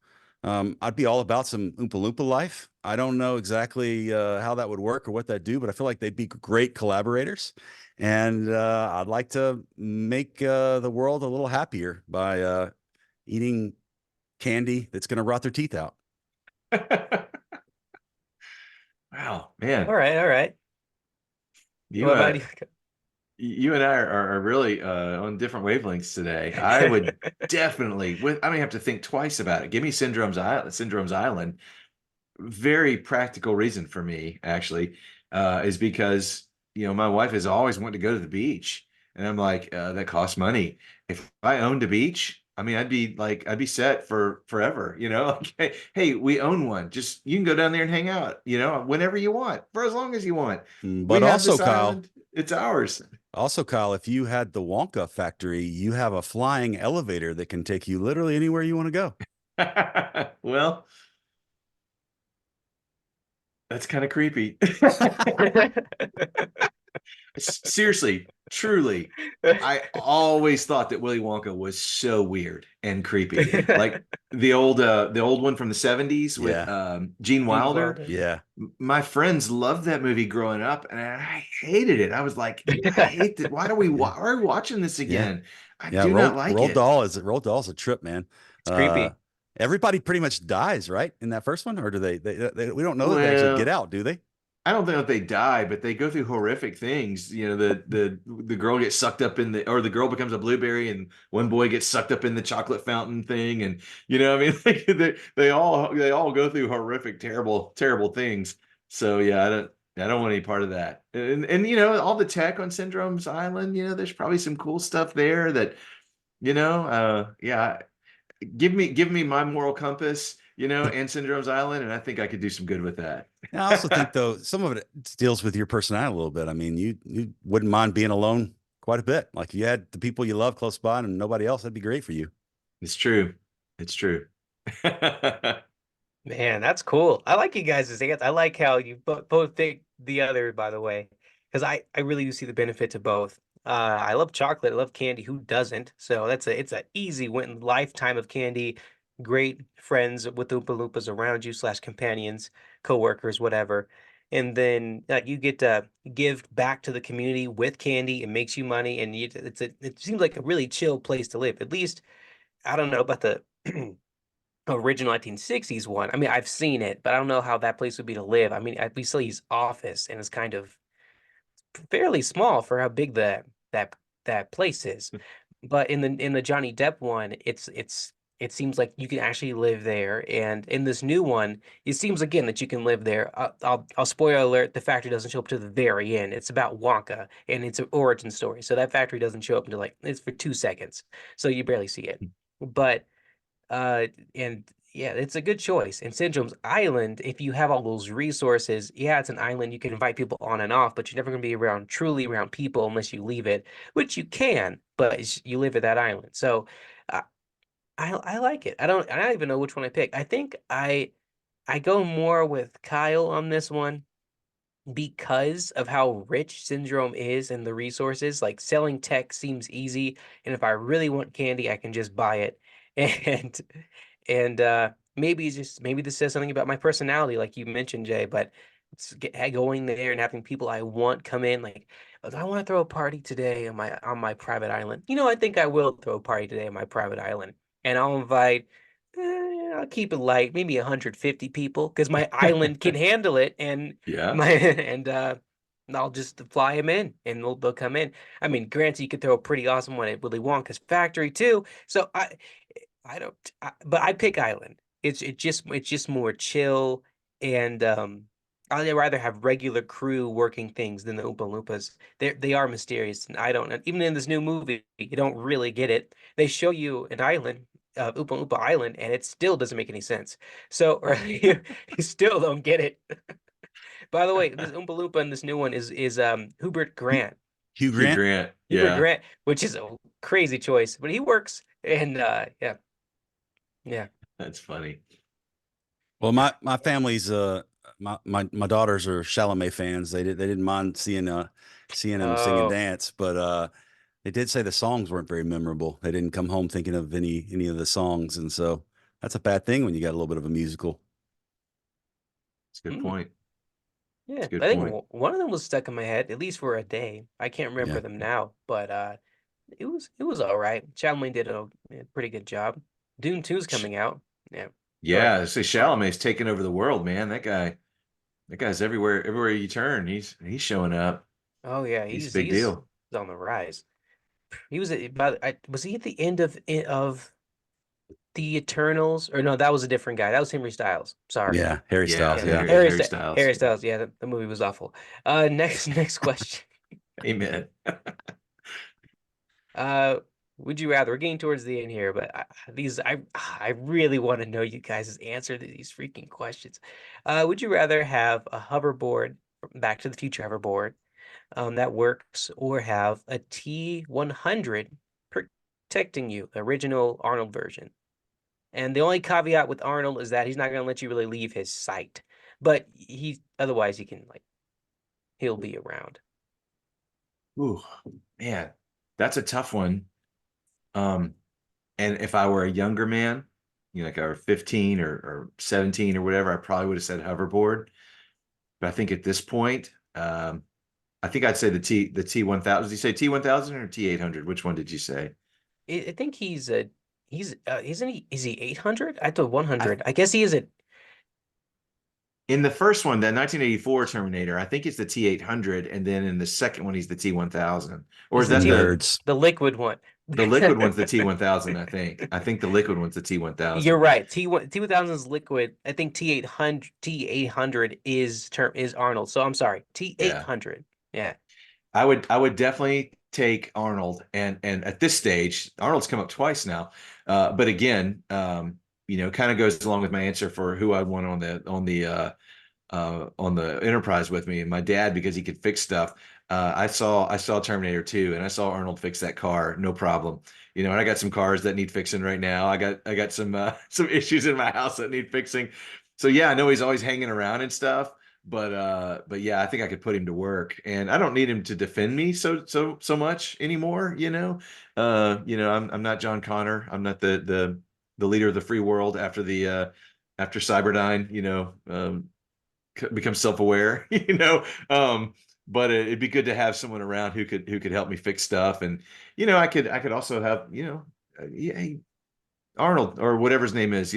I'd be all about some Oompa Loompa life. I don't know exactly how that would work or what that'd do, but I feel like they'd be great collaborators. And I'd like to make the world a little happier by eating candy that's going to rot their teeth out. Wow, man. All right, all right. You What about you? you and I are really on different wavelengths today. I would definitely I may have to think twice about it. Give me Syndrome's Island. Very practical reason for me, actually, is because my wife has always wanted to go to the beach, and I'm like, that costs money. If I owned a beach, I mean, I'd be set for forever. Like, hey, we own one. Just you can go down there and hang out. Whenever you want, for as long as you want. But We have also, this Kyle, island. It's ours. if you had the Wonka factory, you have a flying elevator that can take you literally anywhere you want to go. Well, that's kind of creepy. Seriously, truly, I always thought that Willy Wonka was so weird and creepy. Like the old one from the 70s with Yeah. Gene Gene Wilder. Wilder. Yeah. My friends loved that movie growing up, and I hated it. I was like, I hate that. Why are we watching this Yeah. again? I Yeah. do not like it. Roald Dahl's a trip, man. It's Uh, creepy. everybody pretty much dies, right? In that first one, or do we don't know that they actually get Well, out, do they? I don't think that they die, but they go through horrific things. You know, the girl gets sucked up in or the girl becomes a blueberry, and one boy gets sucked up in the chocolate fountain thing, and you know, I mean, like, they all go through horrific, terrible things. So yeah, I don't want any part of that. And you know, all the tech on Syndrome's Island, you know, there's probably some cool stuff there that, you know, yeah, give me my moral compass, you know, and Syndrome's Island, and I think I could do some good with that. I also think though some of it deals with your personality a little bit. I mean, you wouldn't mind being alone quite a bit. Like you had the people you love close by and nobody else, that'd be great for you. It's true. It's true. Man, that's cool. I like you guys' answers. I like how you both think the other, by the way, because I really do see the benefit to both. I love chocolate. I love candy. Who doesn't? So it's a easy win, lifetime of candy. Great friends with Oompa Loompas around you slash companions, coworkers, whatever. And then you get to give back to the community with candy. It makes you money, and it seems like a really chill place to live. At least I don't know about the original 1960s one. I mean, I've seen it, but I don't know how that place would be to live. I mean, we still use Office, and it's kind of fairly small for how big that that place is. But in the Johnny Depp one, it seems like you can actually live there. And in this new one, it seems again that you can live there. I'll spoiler alert: the factory doesn't show up to the very end. It's about Wonka, and it's an origin story. So that factory doesn't show up until like it's for 2 seconds, so you barely see it. But uh, and yeah, it's a good choice. And Syndrome's Island, if you have all those resources, yeah, it's an island. You can invite people on and off, but you're never going to be truly around people unless you leave it, which you can, but you live at that island. So uh, I like it. I don't even know which one I pick. I think I go more with Kyle on this one because of how rich Syndrome is and the resources. Like selling tech seems easy, and if I really want candy, I can just buy it. And maybe it's just maybe this says something about my personality, like you mentioned, Jay. But going there and having people I want come in, like if I want to throw a party today on my private island. You know, I think I will throw a party today on my private island, and I'll invite. I'll keep it light, maybe 150 people, because my island can handle it, and Yeah. my and I'll just fly them in, and they'll come in. I mean, granted, you could throw a pretty awesome one at Willy Wonka's factory too. So but I pick island. It's just more chill, and I'd rather have regular crew working things than the Oompa Loompas. They are mysterious, and I don't. Even in this new movie, you don't really get it. They show you an island, Oompa Loompa Island, and it still doesn't make any sense. So, or you still don't get it. By the way, this Oompa Loompa in this new one is Hubert Grant. Hugh Hugh Grant. Grant. Hubert Yeah. Grant, which is a crazy choice, but he works, and yeah, yeah. That's funny. Well, my family's my daughters are Chalamet fans. They didn't mind seeing him sing and Oh, dance, but they did say the songs weren't very memorable. They didn't come home thinking of any of the songs, and so that's a bad thing when you got a little bit of a musical. It's a good hmm. point. It's Yeah, a good I think point. one of them was stuck in my head, at least for a day. I can't remember Yeah. them now, but it was all right. Chalamet did a pretty good job. Dune 2's Sh- coming out. Yeah, go ahead. Yeah, say Chalamet's taking over the world, man. That guy's everywhere. Everywhere you turn, he's showing up. Oh yeah, He's a big he's deal. on the rise. He was was he at the end of the Eternals? Or no, that was a different guy. That was Henry Styles. Sorry. Yeah, Harry Yeah, Styles. Yeah, Yeah. Harry Styles. Harry Styles. Yeah, the movie was awful. Next question. Amen. Uh, would you rather? We're getting towards the end here, but I really want to know you guys' answer to these freaking questions. Would you rather have a hoverboard, Back to the Future hoverboard, that works, or have a T-100 protecting you, the original Arnold version? And the only caveat with Arnold is that he's not going to let you really leave his sight, but otherwise he can he'll be around. Ooh, man, that's a tough one. Um, and if I were a younger man, like I were 15 or 17 or whatever, I probably would have said hoverboard. But I think at this point, I think I'd say the T1000. Did you say T1000 or T800? Which one did you say? I think he's isn't he, is he 800? I thought I 100. I guess he is a In the first one, that 1984 Terminator, I think it's the T800, and then in the second one, he's the T1000. Or he's is the that T Nerds. the liquid one. the liquid one's the T1000, I think. I think the liquid one's the You're T1000. right. T1000 is liquid. I think T800 is Arnold. So I'm sorry. Yeah. T800. Yeah. I would definitely take Arnold, and at this stage, Arnold's come up twice now. But again, kind of goes along with my answer for who I want on the Enterprise with me, and my dad, because he could fix stuff. I saw Terminator 2, and I saw Arnold fix that car, no problem. And I got some cars that need fixing right now. I got some issues in my house that need fixing. So yeah, I know he's always hanging around and stuff, but yeah, I think I could put him to work, and I don't need him to defend me so much anymore. I'm not John Connor. I'm not the leader of the free world after Cyberdyne. Become self-aware. But it'd be good to have someone around who could help me fix stuff. And I could also have yeah, Arnold, or whatever his name is,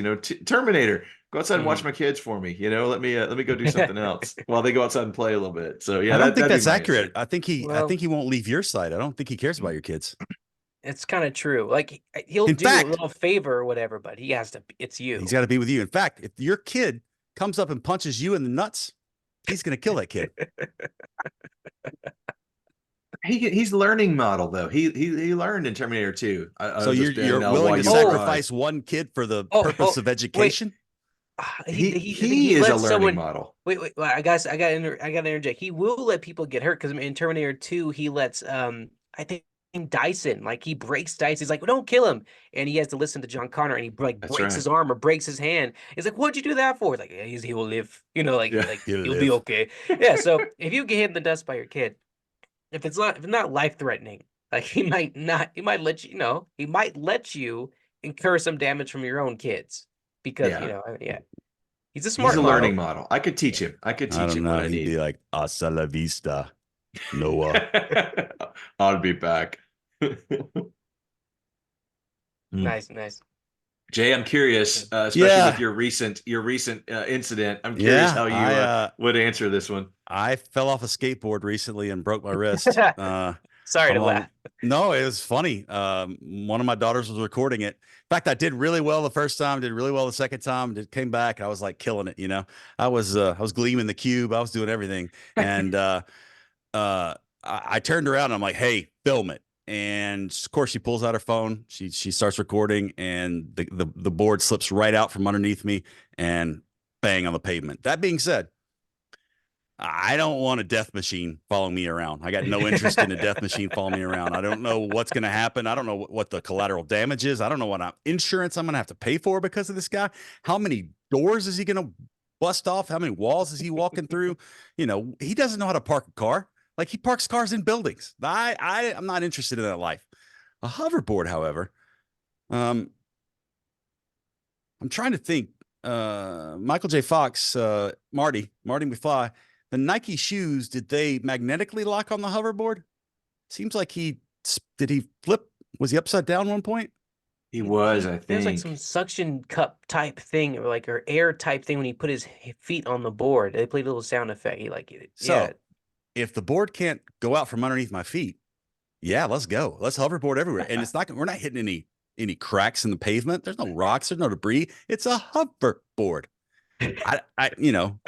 Terminator, go outside and watch my kids for me. Let me go do something else while they go outside and play a little bit. So yeah, I don't think that'd be that's my accurate. answer. I Well, think he won't leave your side. I don't think he cares about your kids. it's kind of true. Like he'll In do a fact, little favor or whatever, but he has to. It's he's you. got to be with you. In fact, if your kid comes up and punches you in the nuts, he's going to kill that kid. He's learning model though. He learned in Terminator 2. So you're willing to while sacrifice one kid for the Oh, purpose of wait. education? He is a lets learning someone. model. Wait. Well, I got to interject. He will let people get hurt because in Terminator 2, he lets I think Dyson, like he breaks Dyson. He's like, well, don't kill him, and he has to listen to John Connor, and he like That's breaks right. his arm or breaks his hand. He's like, what'd you do that for? He's like, yeah, he will live. Yeah. He'll He'll be live. okay. Yeah. So if you get hit in the dust by your kid, if it's not life threatening, like he might let he might let you incur some damage from your own kids because Yeah. yeah, he's a He's smart a learning model. model. I could teach Yeah. him. I could I teach don't him what know. I He'd be need. like, hasta la vista, Noah. I'll be back. Mm. Nice. Jay, I'm curious, especially with Yeah. your recent incident. I'm curious Yeah. how you would answer this one. I fell off a skateboard recently and broke my wrist. Sorry to laugh. No, it was funny. One of my daughters was recording it. In fact, I did really well the first time, did really well the second time, came back. I was like killing it. I was gleaming the cube. I was doing everything. And I turned around and I'm like, hey, film it. And of course she pulls out her phone. She starts recording, and the board slips right out from underneath me and bang on the pavement. That being said, I don't want a death machine following me around. I got no interest in a death machine following me around. I don't know what's going to happen. I don't know what the collateral damage is. I don't know what insurance I'm going to have to pay for because of this guy. How many doors is he going to bust off? How many walls is he walking through? He doesn't know how to park a car. Like, he parks cars in buildings. I'm not interested in that life. A hoverboard, however, I'm trying to think. Michael J. Fox, Marty McFly. The Nike shoes, did they magnetically lock on the hoverboard? Seems like did he flip? Was he upside down one point? He was, I There's like think. some suction cup type thing or air type thing when he put his feet on the board. They played a little sound effect. He like it. So Yeah. if the board can't go out from underneath my feet, yeah, let's go. Let's hoverboard everywhere. And we're not hitting any cracks in the pavement. There's no rocks. There's no debris. It's a hoverboard.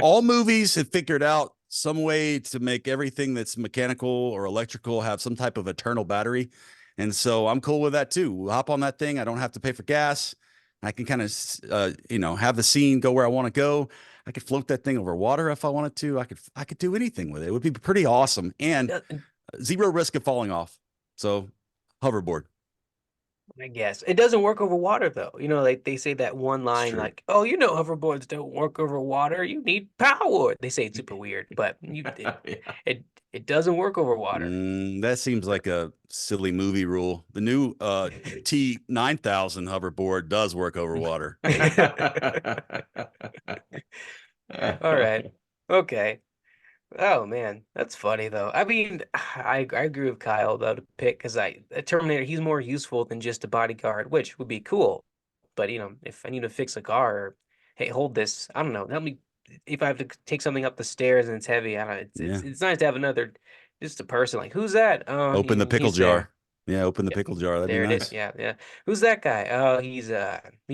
All movies have figured out some way to make everything that's mechanical or electrical have some type of eternal battery. And so I'm cool with that too. We'll hop on that thing. I don't have to pay for gas. I can kind of, have the scene go where I want to go. I could float that thing over water if I wanted to. I could do anything with it. It would be pretty awesome and zero risk of falling off. So hoverboard. I guess it doesn't work over water though. Like they say that one It's line, true. like, "Oh, hoverboards don't work over water. You need power." They say it's super weird, but Yeah. it doesn't work over water. That seems like a silly movie rule. The new T9000 hoverboard does work over water. All right. Okay. Oh man, that's funny though. I mean, I agree with Kyle though to pick because a Terminator, he's more useful than just a bodyguard, which would be cool. But if I need to fix a car, or hey, hold this. I don't know. Help me if I have to take something up the stairs and it's heavy. I don't. Yeah. It's nice to have just a person like who's that? Oh, Open the pickle he's there. jar. Yeah, open the Yep, pickle jar. That'd be there it is. nice. Yeah, yeah. Who's that guy? Oh, he's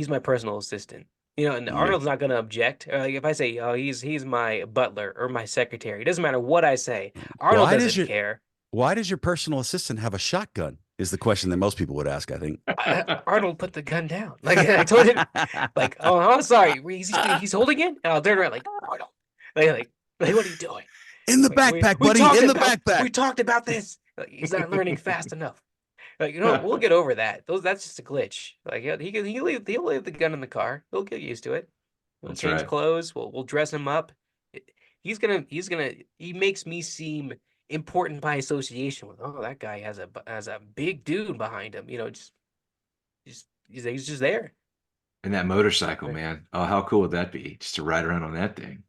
my personal assistant. And Yeah. Arnold's not gonna object. Like if I say, "Oh, he's my butler or my secretary," it doesn't matter what I say. Arnold Why does doesn't your care. why does your personal assistant have a shotgun? Is the question that most people would ask, I think. Arnold put the gun down. Like I told him, like, "Oh, I'm sorry. He's holding it." And I'll turn around like, Arnold, like, what are you doing? In the Like, backpack, buddy. In the backpack. we talked about this. Like, he's not learning fast enough. Like, we'll get over that. That's just a glitch. Like, yeah, he'll leave the gun in the car. He'll get used to it. We'll That's change right. clothes. We'll dress him up. He makes me seem important by association with, oh, that guy has a big dude behind him. He's just there. And that motorcycle, Right. man. Oh, how cool would that be? Just to ride around on that thing.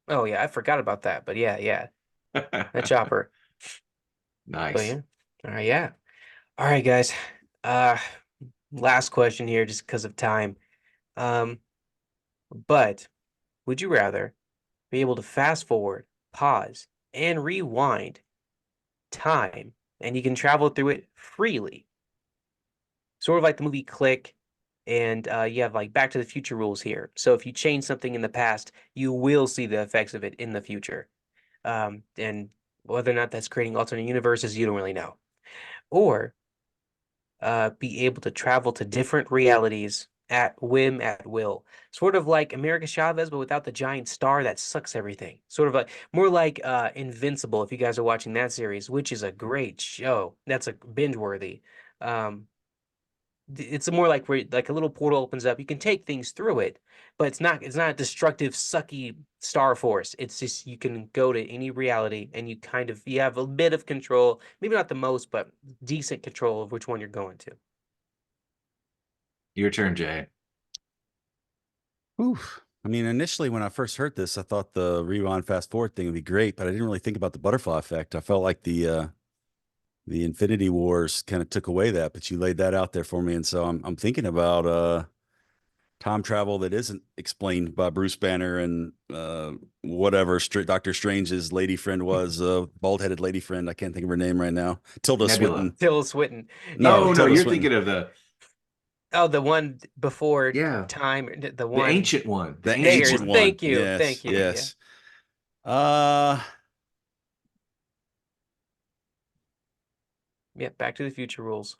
Oh yeah, I forgot about that. But yeah, that chopper. But Nice. yeah. All right, yeah. All right, guys. Uh, last question here, just because of time. Um, but would you rather be able to fast forward, pause, and rewind time, and you can travel through it freely? Sort of like the movie Click, and you have like Back to the Future rules here. So if you change something in the past, you will see the effects of it in the future. And whether or not that's creating alternate universes, you don't really know. Or be able to travel to different realities at whim, at will. Sort of like America Chavez, but without the giant star that sucks everything. Sort of like more like Invincible, if you guys are watching that series, which is a great show. That's a binge worthy. Um, it's more like where like a little portal opens up. You can take things through it, but it's not a destructive, sucky star force. It's just you can go to any reality and you have a bit of control, maybe not the most, but decent control of which one you're going to. Your turn, Jay. Oof. I mean, initially when I first heard this, I thought the rewind fast forward thing would be great, but I didn't really think about the butterfly effect. I felt like the Infinity Wars kind of took away that, but you laid that out there for me. And so I'm thinking about time travel that isn't explained by Bruce Banner and whatever Doctor Strange's lady friend was, bald-headed lady friend. I can't think of her name right now. Tilda Nebula. Swinton. Tilda Swinton. Yeah. No, Oh no, Tilda you're Swinton. thinking of the Oh, the one before yeah, time, the the one ancient one. The The ancient there. ancient one. one. Thank you. Yes, Thank you. Yeah. yes. Uh Yeah. Back to the Future rules.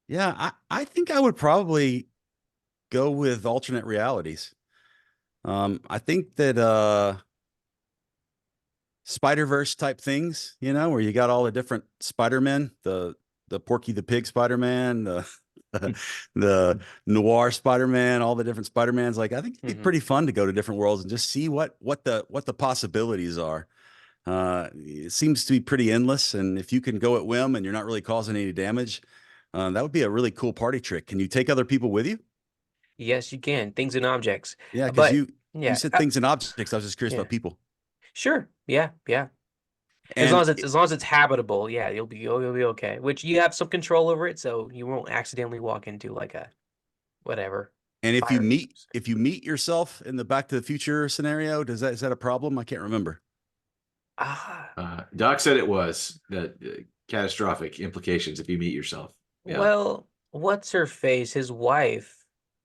yeah, I think I would probably go with alternate realities. I think that Spider-Verse type things, where you got all the different Spider-Men, the Porky the Pig Spider-Man, the the noir Spider-Man, all the different Spider-Mans. Like I think it'd be Mhm. pretty fun to go to different worlds and just see what the possibilities are. It seems to be pretty endless, and if you can go at whim and you're not really causing any damage, that would be a really cool party trick. Can you take other people with you? Yes, you can. Things and objects. Yeah, because But you yeah, said things and objects. I was just curious yeah, about people. sure. Yeah, yeah. And As long as it's habitable, yeah, you'll be okay. Which you have some control over it, so you won't accidentally walk into like a whatever and if you fire. meet if you meet yourself in the Back to the Future scenario, is that a problem? I can't remember. Ah, Doc said it was that catastrophic implications if you meet yourself. Yeah, well, what's her face? His wife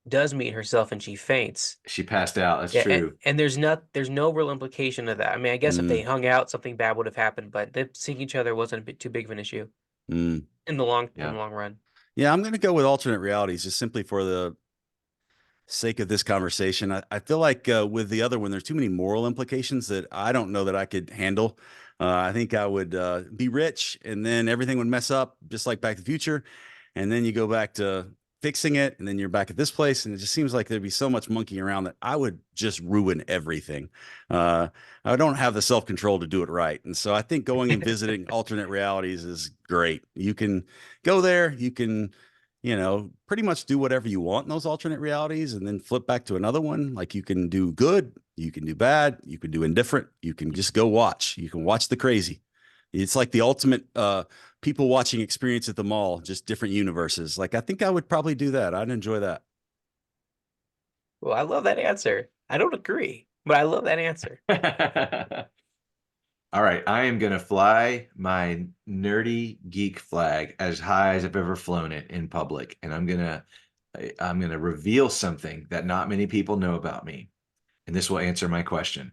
does meet herself and she faints. she passed out. That's Yeah, true. and there's no real implication of that. I mean, I guess if they Mm, hung out, something bad would have happened, but them seeing each other wasn't a bit too big of an issue mm. in Yeah. the long run. Yeah, I'm going to go with alternate realities just simply for the sake of this conversation. I feel like with the other one, there's too many moral implications that I don't know that I could handle. I think I would be rich, and then everything would mess up, just like Back to the Future. And then you go back to fixing it, and then you're back at this place, and it just seems like there'd be so much monkeying around that I would just ruin everything. I don't have the self-control to do it right, and so I think going and visiting alternate realities is great. You can go there, you can, pretty much do whatever you want in those alternate realities, and then flip back to another one. Like, you can do good, you can do bad, you can do indifferent, you can just go watch. You can watch the crazy. It's like the ultimate people watching experience at the mall, just different universes. Like, I think I would probably do that. I'd enjoy that. Well, I love that answer. I don't agree, but I love that answer. All right, I am going to fly my nerdy geek flag as high as I've ever flown it in public, and I'm going to reveal something that not many people know about me, and this will answer my question.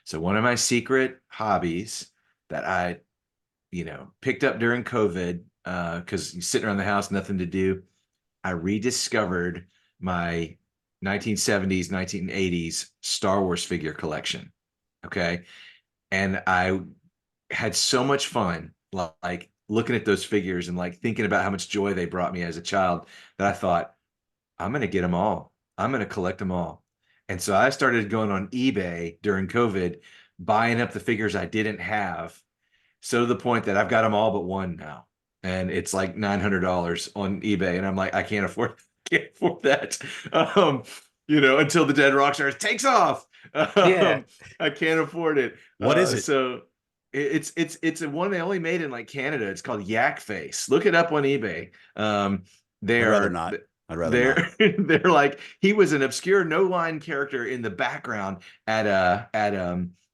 So one of my secret hobbies that I picked up during COVID, because you're sitting around the house, nothing to do, I rediscovered my 1970s, 1980s Star Wars figure collection. Okay. And I had so much fun, like looking at those figures and like thinking about how much joy they brought me as a child, that I thought, I'm going to get them all. I'm going to collect them all. And so I started going on eBay during COVID, buying up the figures I didn't have. So to the point that I've got them all but one now, and it's like $900 on eBay, and I'm like, I can't afford that. Until the Dead Rock Stars takes off. Yeah. I can't afford it. What is it? So it's one they only made in like Canada. It's called Yak Face. Look it up on eBay. I'd rather not. They're like, he was an obscure no-line character in the background at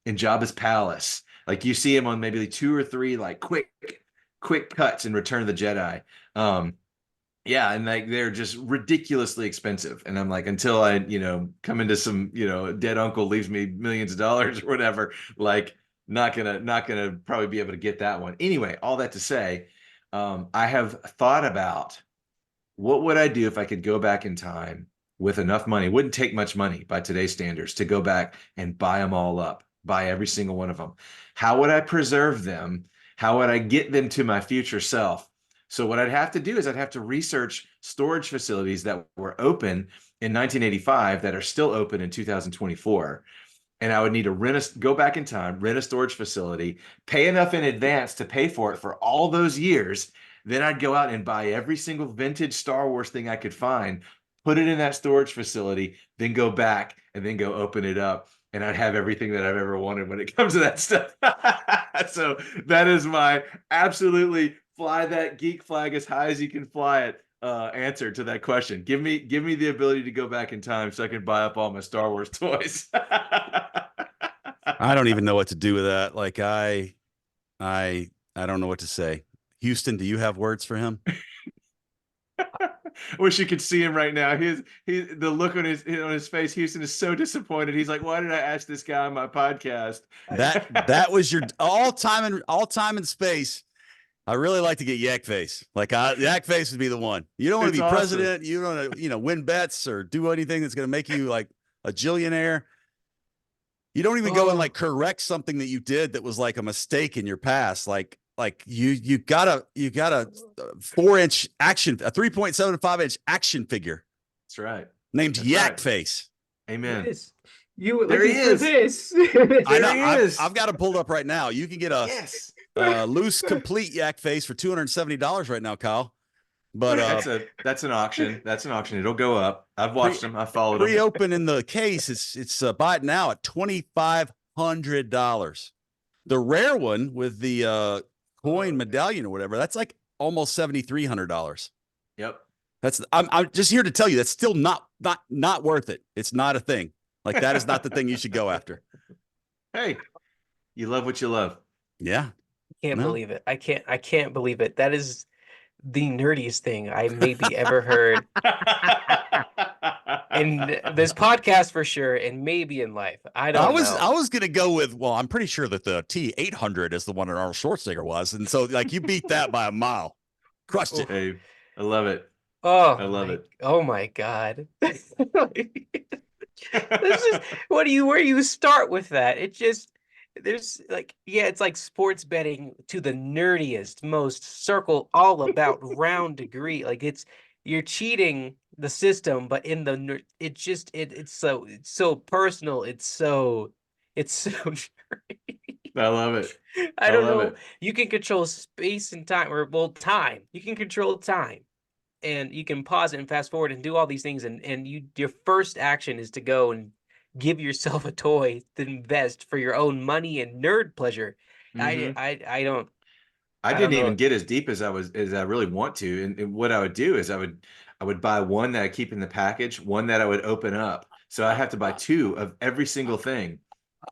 in Jabba's palace. Like, you see him on maybe 2 or 3 like quick cuts in Return of the Jedi. Yeah, and like they're just ridiculously expensive. And I'm like, until I, come into some, dead uncle leaves me millions of dollars or whatever, like not gonna probably be able to get that one. Anyway, all that to say, I have thought about what would I do if I could go back in time with enough money. It wouldn't take much money by today's standards to go back and buy them all up, buy every single one of them. How would I preserve them? How would I get them to my future self? So what I'd have to do is I'd have to research storage facilities that were open in 1985 that are still open in 2024. And I would need to go back in time, rent a storage facility, pay enough in advance to pay for it for all those years. Then I'd go out and buy every single vintage Star Wars thing I could find, put it in that storage facility, then go back and then go open it up. And I'd have everything that I've ever wanted when it comes to that stuff. So that is my absolutely fly that geek flag as high as you can fly it answer to that question. Give me the ability to go back in time so I can buy up all my Star Wars toys. I don't even know what to do with that. Like, I don't know what to say. Houston, do you have words for him? Wish you could see him right now. The look on his face. Houston is so disappointed. He's like, "Why did I ask this guy on my podcast?" That was your all time and space. I really like to get Yak Face. Like, Yak Face would be the one. You don't want to be president. You don't want to, win bets or do anything that's going to make you like a jillionaire. You don't even go and like correct something that you did that was like a mistake in your past. Like you got a 4-inch action, a 3.75-inch action figure. That's right. Named Yak Face. Amen. Yes. You there he is. This. I know. I've got it pulled up right now. You can get a loose complete Yak Face for $270 right now, Kyle. But that's an auction. That's an auction. It'll go up. I've watched them. I followed them. Reopen in the case. It's buy it now at $2,500. The rare one with the coin medallion or whatever, that's like almost $7,300. Yep. I'm just here to tell you that's still not worth it. It's not a thing. Like, that is not the thing you should go after. Hey, you love what you love. Yeah. Can't believe it. I can't believe it. That is the nerdiest thing I maybe ever heard in this podcast for sure, and maybe in life. I was gonna go with, well, I'm pretty sure that the T800 is the one that Arnold Schwarzenegger was, and so like you beat that by a mile, crushed it. Hey, I love it. Oh, I love it. Oh my God. This is where you start with that? It just there's like, yeah, it's like sports betting to the nerdiest, most circle all about round degree. Like you're cheating the system, but in the it's so personal. It's so I love it. I I don't love know. it. You can control space and time, or well, time. You can control time, and you can pause it and fast forward and do all these things. And your first action is to go and give yourself a toy to invest for your own money and nerd pleasure. I Hmm. I I don't I I don't didn't even know. get as deep as I really want to. And what I would do is I would buy one that I keep in the package, one that I would open up. So I have to buy two of every single thing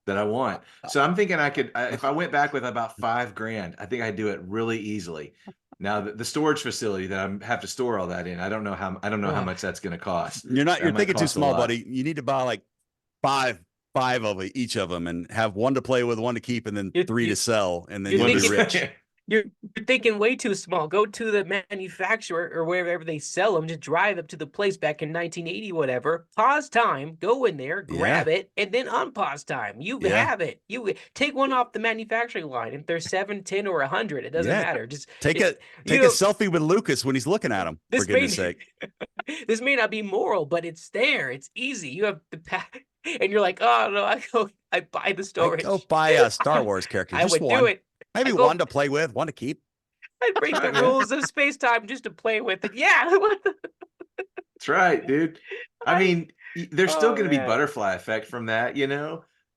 that I want. So I'm thinking if I went back with about 5 grand, I think I'd do it really easily. Now the storage facility that I have to store all that in, I don't know how Ugh. much that's going to cost. You're That might thinking too cost a small, lot. buddy. You need to buy like five five of each of them and have one to play with, one to keep, and then You're, three you, to sell, and then you're you'll be thinking rich. you're thinking way too small. Go to the manufacturer or wherever they sell them. Just drive up to the place back in 1980, whatever. Pause time. Go in there, Yeah, grab it, and then unpause time. You yeah, have it. You take one off the manufacturing line. If they're 7, 10, or 100, it doesn't yeah. matter. Just Take it. a You take a know, selfie with Lucas when he's looking at him. For this goodness may sake, this may not be moral, but it's there. It's easy. You have the pack, and you're like, oh no, I buy the I go storage. buy a Star Wars character, I just would do one, it. I maybe one go. to play with, one to keep. I'd That's break the right, man. rules of space time just to play with it. Yeah. That's right, dude. I I. mean, there's still Oh going to be man. butterfly effect from that,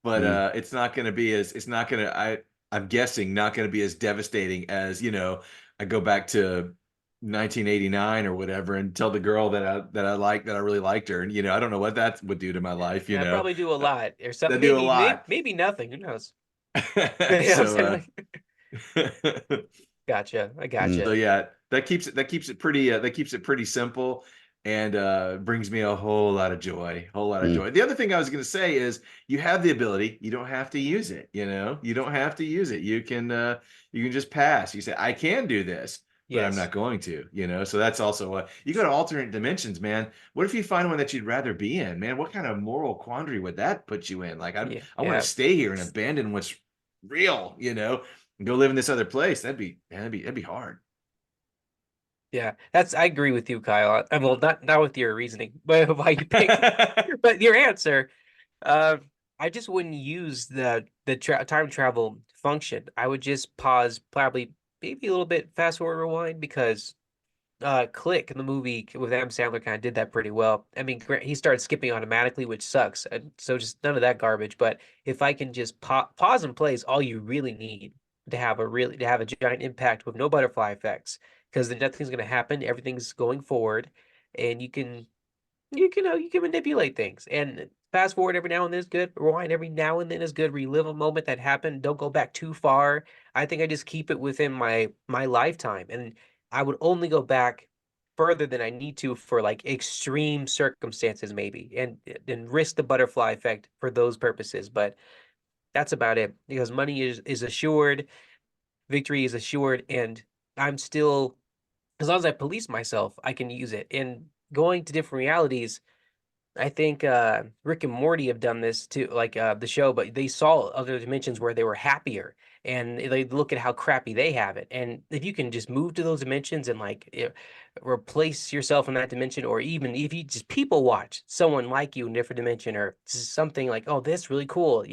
but Mm. it's not going to be as it's not going to I'm guessing not going to be as devastating as, I go back to 1989 or whatever and tell the girl that I really liked her, and I don't know what that would do to my life, I probably do a lot or something. that do a lot. Maybe nothing. Who knows? You know what I'm saying? So Like, gotcha. I Mm. So gotcha. yeah, that keeps it pretty simple, and brings me a whole lot of joy, whole lot of Mm. joy. The other thing I was going to say is you have the ability, you don't have to use it, you don't have to use it. You can just pass. You say I can do this, but I'm Yes. not going to, So that's also what you go to alternate dimensions, man. What if you find one that you'd rather be in, man? What kind of moral quandary would that put you in? Like Yeah. I want to Yeah. stay here and abandon what's real, and go live in this other place. That'd be hard. Yeah. I agree with you, Kyle. Well, not with your reasoning, but why you picked, but your answer. Uh, I just wouldn't use the time travel function. I would just pause, probably maybe a little bit, fast forward, rewind, because Click in the movie with Adam Sandler kind of did that pretty well. I mean, he started skipping automatically, which sucks. And so just none of that garbage. But if I can just pause and play is all you really need to have a giant impact with no butterfly effects, because then nothing's going to happen. Everything's going forward, and you can manipulate things. And fast forward every now and then is good. Rewind every now and then is good. Relive a moment that happened. Don't go back too far. I think I just keep it within my lifetime, and I would only go back further than I need to for like extreme circumstances, maybe, and risk the butterfly effect for those purposes. But that's about it, because money is assured, victory is assured, and I'm still, as long as I police myself, I can use it. And going to different realities, I think Rick and Morty have done this too, like the show, but they saw other dimensions where they were happier, and they look at how crappy they have it. And if you can just move to those dimensions and like replace yourself in that dimension, or even if you just people watch someone like you in a different dimension, or something like, oh, that's really cool,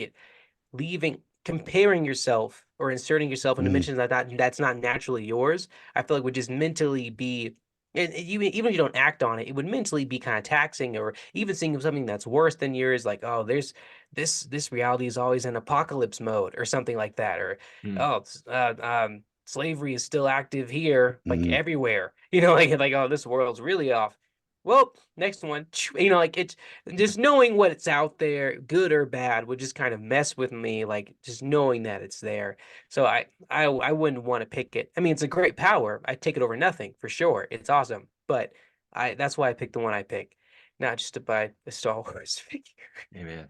comparing yourself or inserting yourself in Mm. dimensions that's not naturally yours, I feel like would just mentally be, and even if you don't act on it, it would mentally be kind of taxing. Or even seeing something that's worse than yours, like, oh, there's this reality is always in apocalypse mode or something like that, or Hmm. oh, slavery is still active here, like Mm. everywhere, like oh, this world's really off. Well, next one, like it's just knowing what it's out there, good or bad, would just kind of mess with me, like just knowing that it's there. So I wouldn't want to pick it. I mean, it's a great power. I take it over nothing for sure. It's awesome, but that's why I picked the one I picked, not just to buy a Star Wars figure. Hey, man.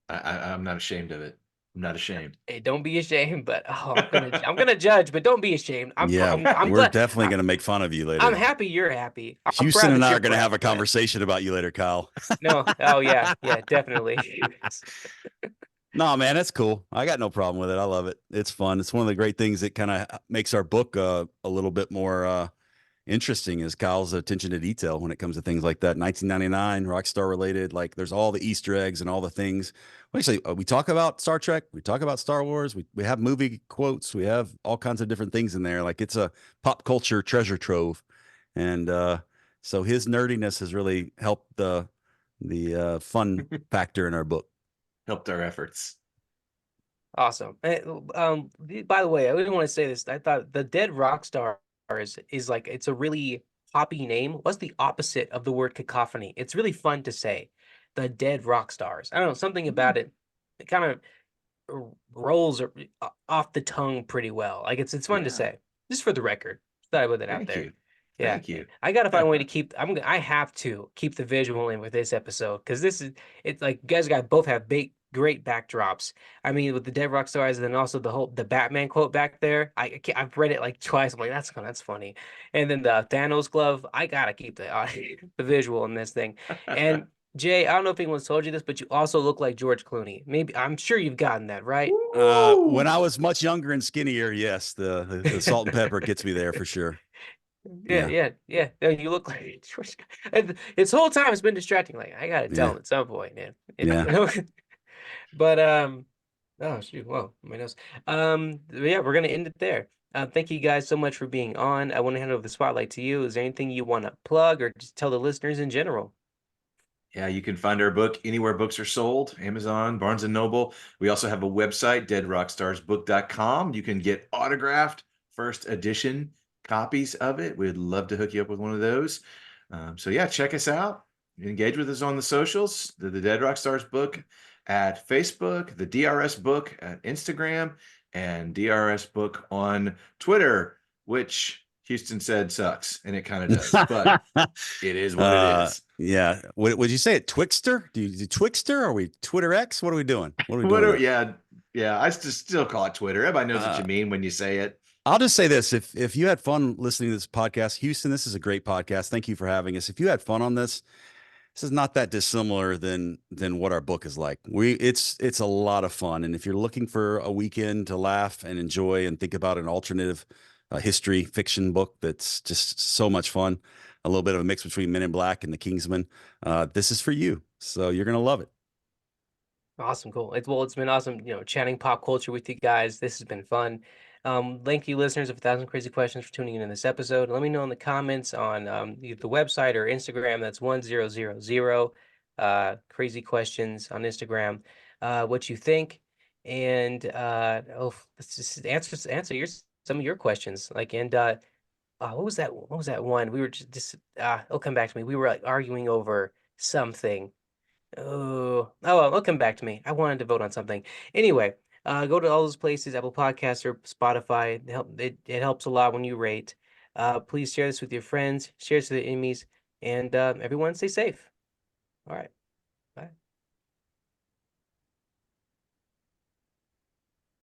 I'm not ashamed of it. I'm not ashamed. Hey, don't be ashamed, but oh, I'm gonna judge, but don't be ashamed. Yeah, I'm we're glad. definitely going to make fun of you I'm later. happy you're happy. I'm Houston proud and that I you're are going to have proud, a but conversation about you later, Kyle. no. Oh yeah, yeah, definitely. No, man, that's cool. I got no problem with it. I love it. It's fun. It's one of the great things that kind of makes our book a little bit more interesting is Kyle's attention to detail when it comes to things like that. 1999, Rockstar related, like there's all the Easter eggs and all the things. Well, actually, we talk about Star Trek, we talk about Star Wars, we have movie quotes, we have all kinds of different things in there. Like it's a pop culture treasure trove, and so his nerdiness has really helped the fun factor in our book. Helped our efforts. Awesome. By the way, I didn't want to say this. I thought the Dead Rock Stars is like it's a really poppy name. What's the opposite of the word cacophony? It's really fun to say. The Dead Rock Stars. I don't know, something about it. It kind of rolls off the tongue pretty well. Like it's fun to Yeah. say. Just for the record. Just thought I put it out Thank there. you. Yeah. Thank you. I gotta find a way to keep. I have to keep the visual in with this episode because it's like you guys got both have great backdrops. I mean, with the Dead Rock Stars, and then also the Batman quote back there. I've read it like twice. I'm like, that's funny. And then the Thanos glove. I gotta keep the visual in this thing. And Jay, I don't know if anyone's told you this, but you also look like George Clooney. Maybe I'm sure you've gotten that, right? When I was much younger and skinnier, yes, the salt and pepper gets me there for sure. Yeah. No, you look like George. And this whole time it's been distracting. Like I gotta tell him at some point, man. Yeah. But oh shoot, whoa, my nose. Yeah, we're gonna end it there. Thank you guys so much for being on. I want to hand over the spotlight to you. Is there anything you want to plug or just tell the listeners in general? Yeah, you can find our book anywhere books are sold, Amazon, Barnes & Noble. We also have a website, deadrockstarsbook.com. You can get autographed first edition copies of it. We'd love to hook you up with one of those. So yeah, check us out. Engage with us on the socials, the Dead Rock Stars book at Facebook, the DRS book at Instagram, and DRS book on Twitter, which Houston said sucks, and it kind of does, but it is what it is. Yeah. Would you say it Twixter? Do you do Twixter? Are we Twitter X? What are we doing? What are we doing? Yeah. I still call it Twitter. Everybody knows what you mean when you say it. I'll just say this: if you had fun listening to this podcast, Houston, this is a great podcast. Thank you for having us. If you had fun on this is not that dissimilar than what our book is like. It's a lot of fun, and if you're looking for a weekend to laugh and enjoy and think about an alternative history fiction book that's just so much fun, a little bit of a mix between Men in Black and The Kingsman, this is for you. So you're gonna love it. Awesome, cool. It's been awesome, chatting pop culture with you guys. This has been fun. Thank you, listeners of 1,000 Crazy Questions, for tuning in this episode. Let me know in the comments on either the website or Instagram. That's 1000 Crazy Questions on Instagram. What you think, and let's just answer some of your questions. What was that? What was that one? We were just it'll come back to me. We were like arguing over something. Well, it'll come back to me. I wanted to vote on something. Anyway, go to all those places, Apple Podcasts or Spotify. It helps a lot when you rate. Please share this with your friends, share this with your enemies, and everyone stay safe. All right. Bye.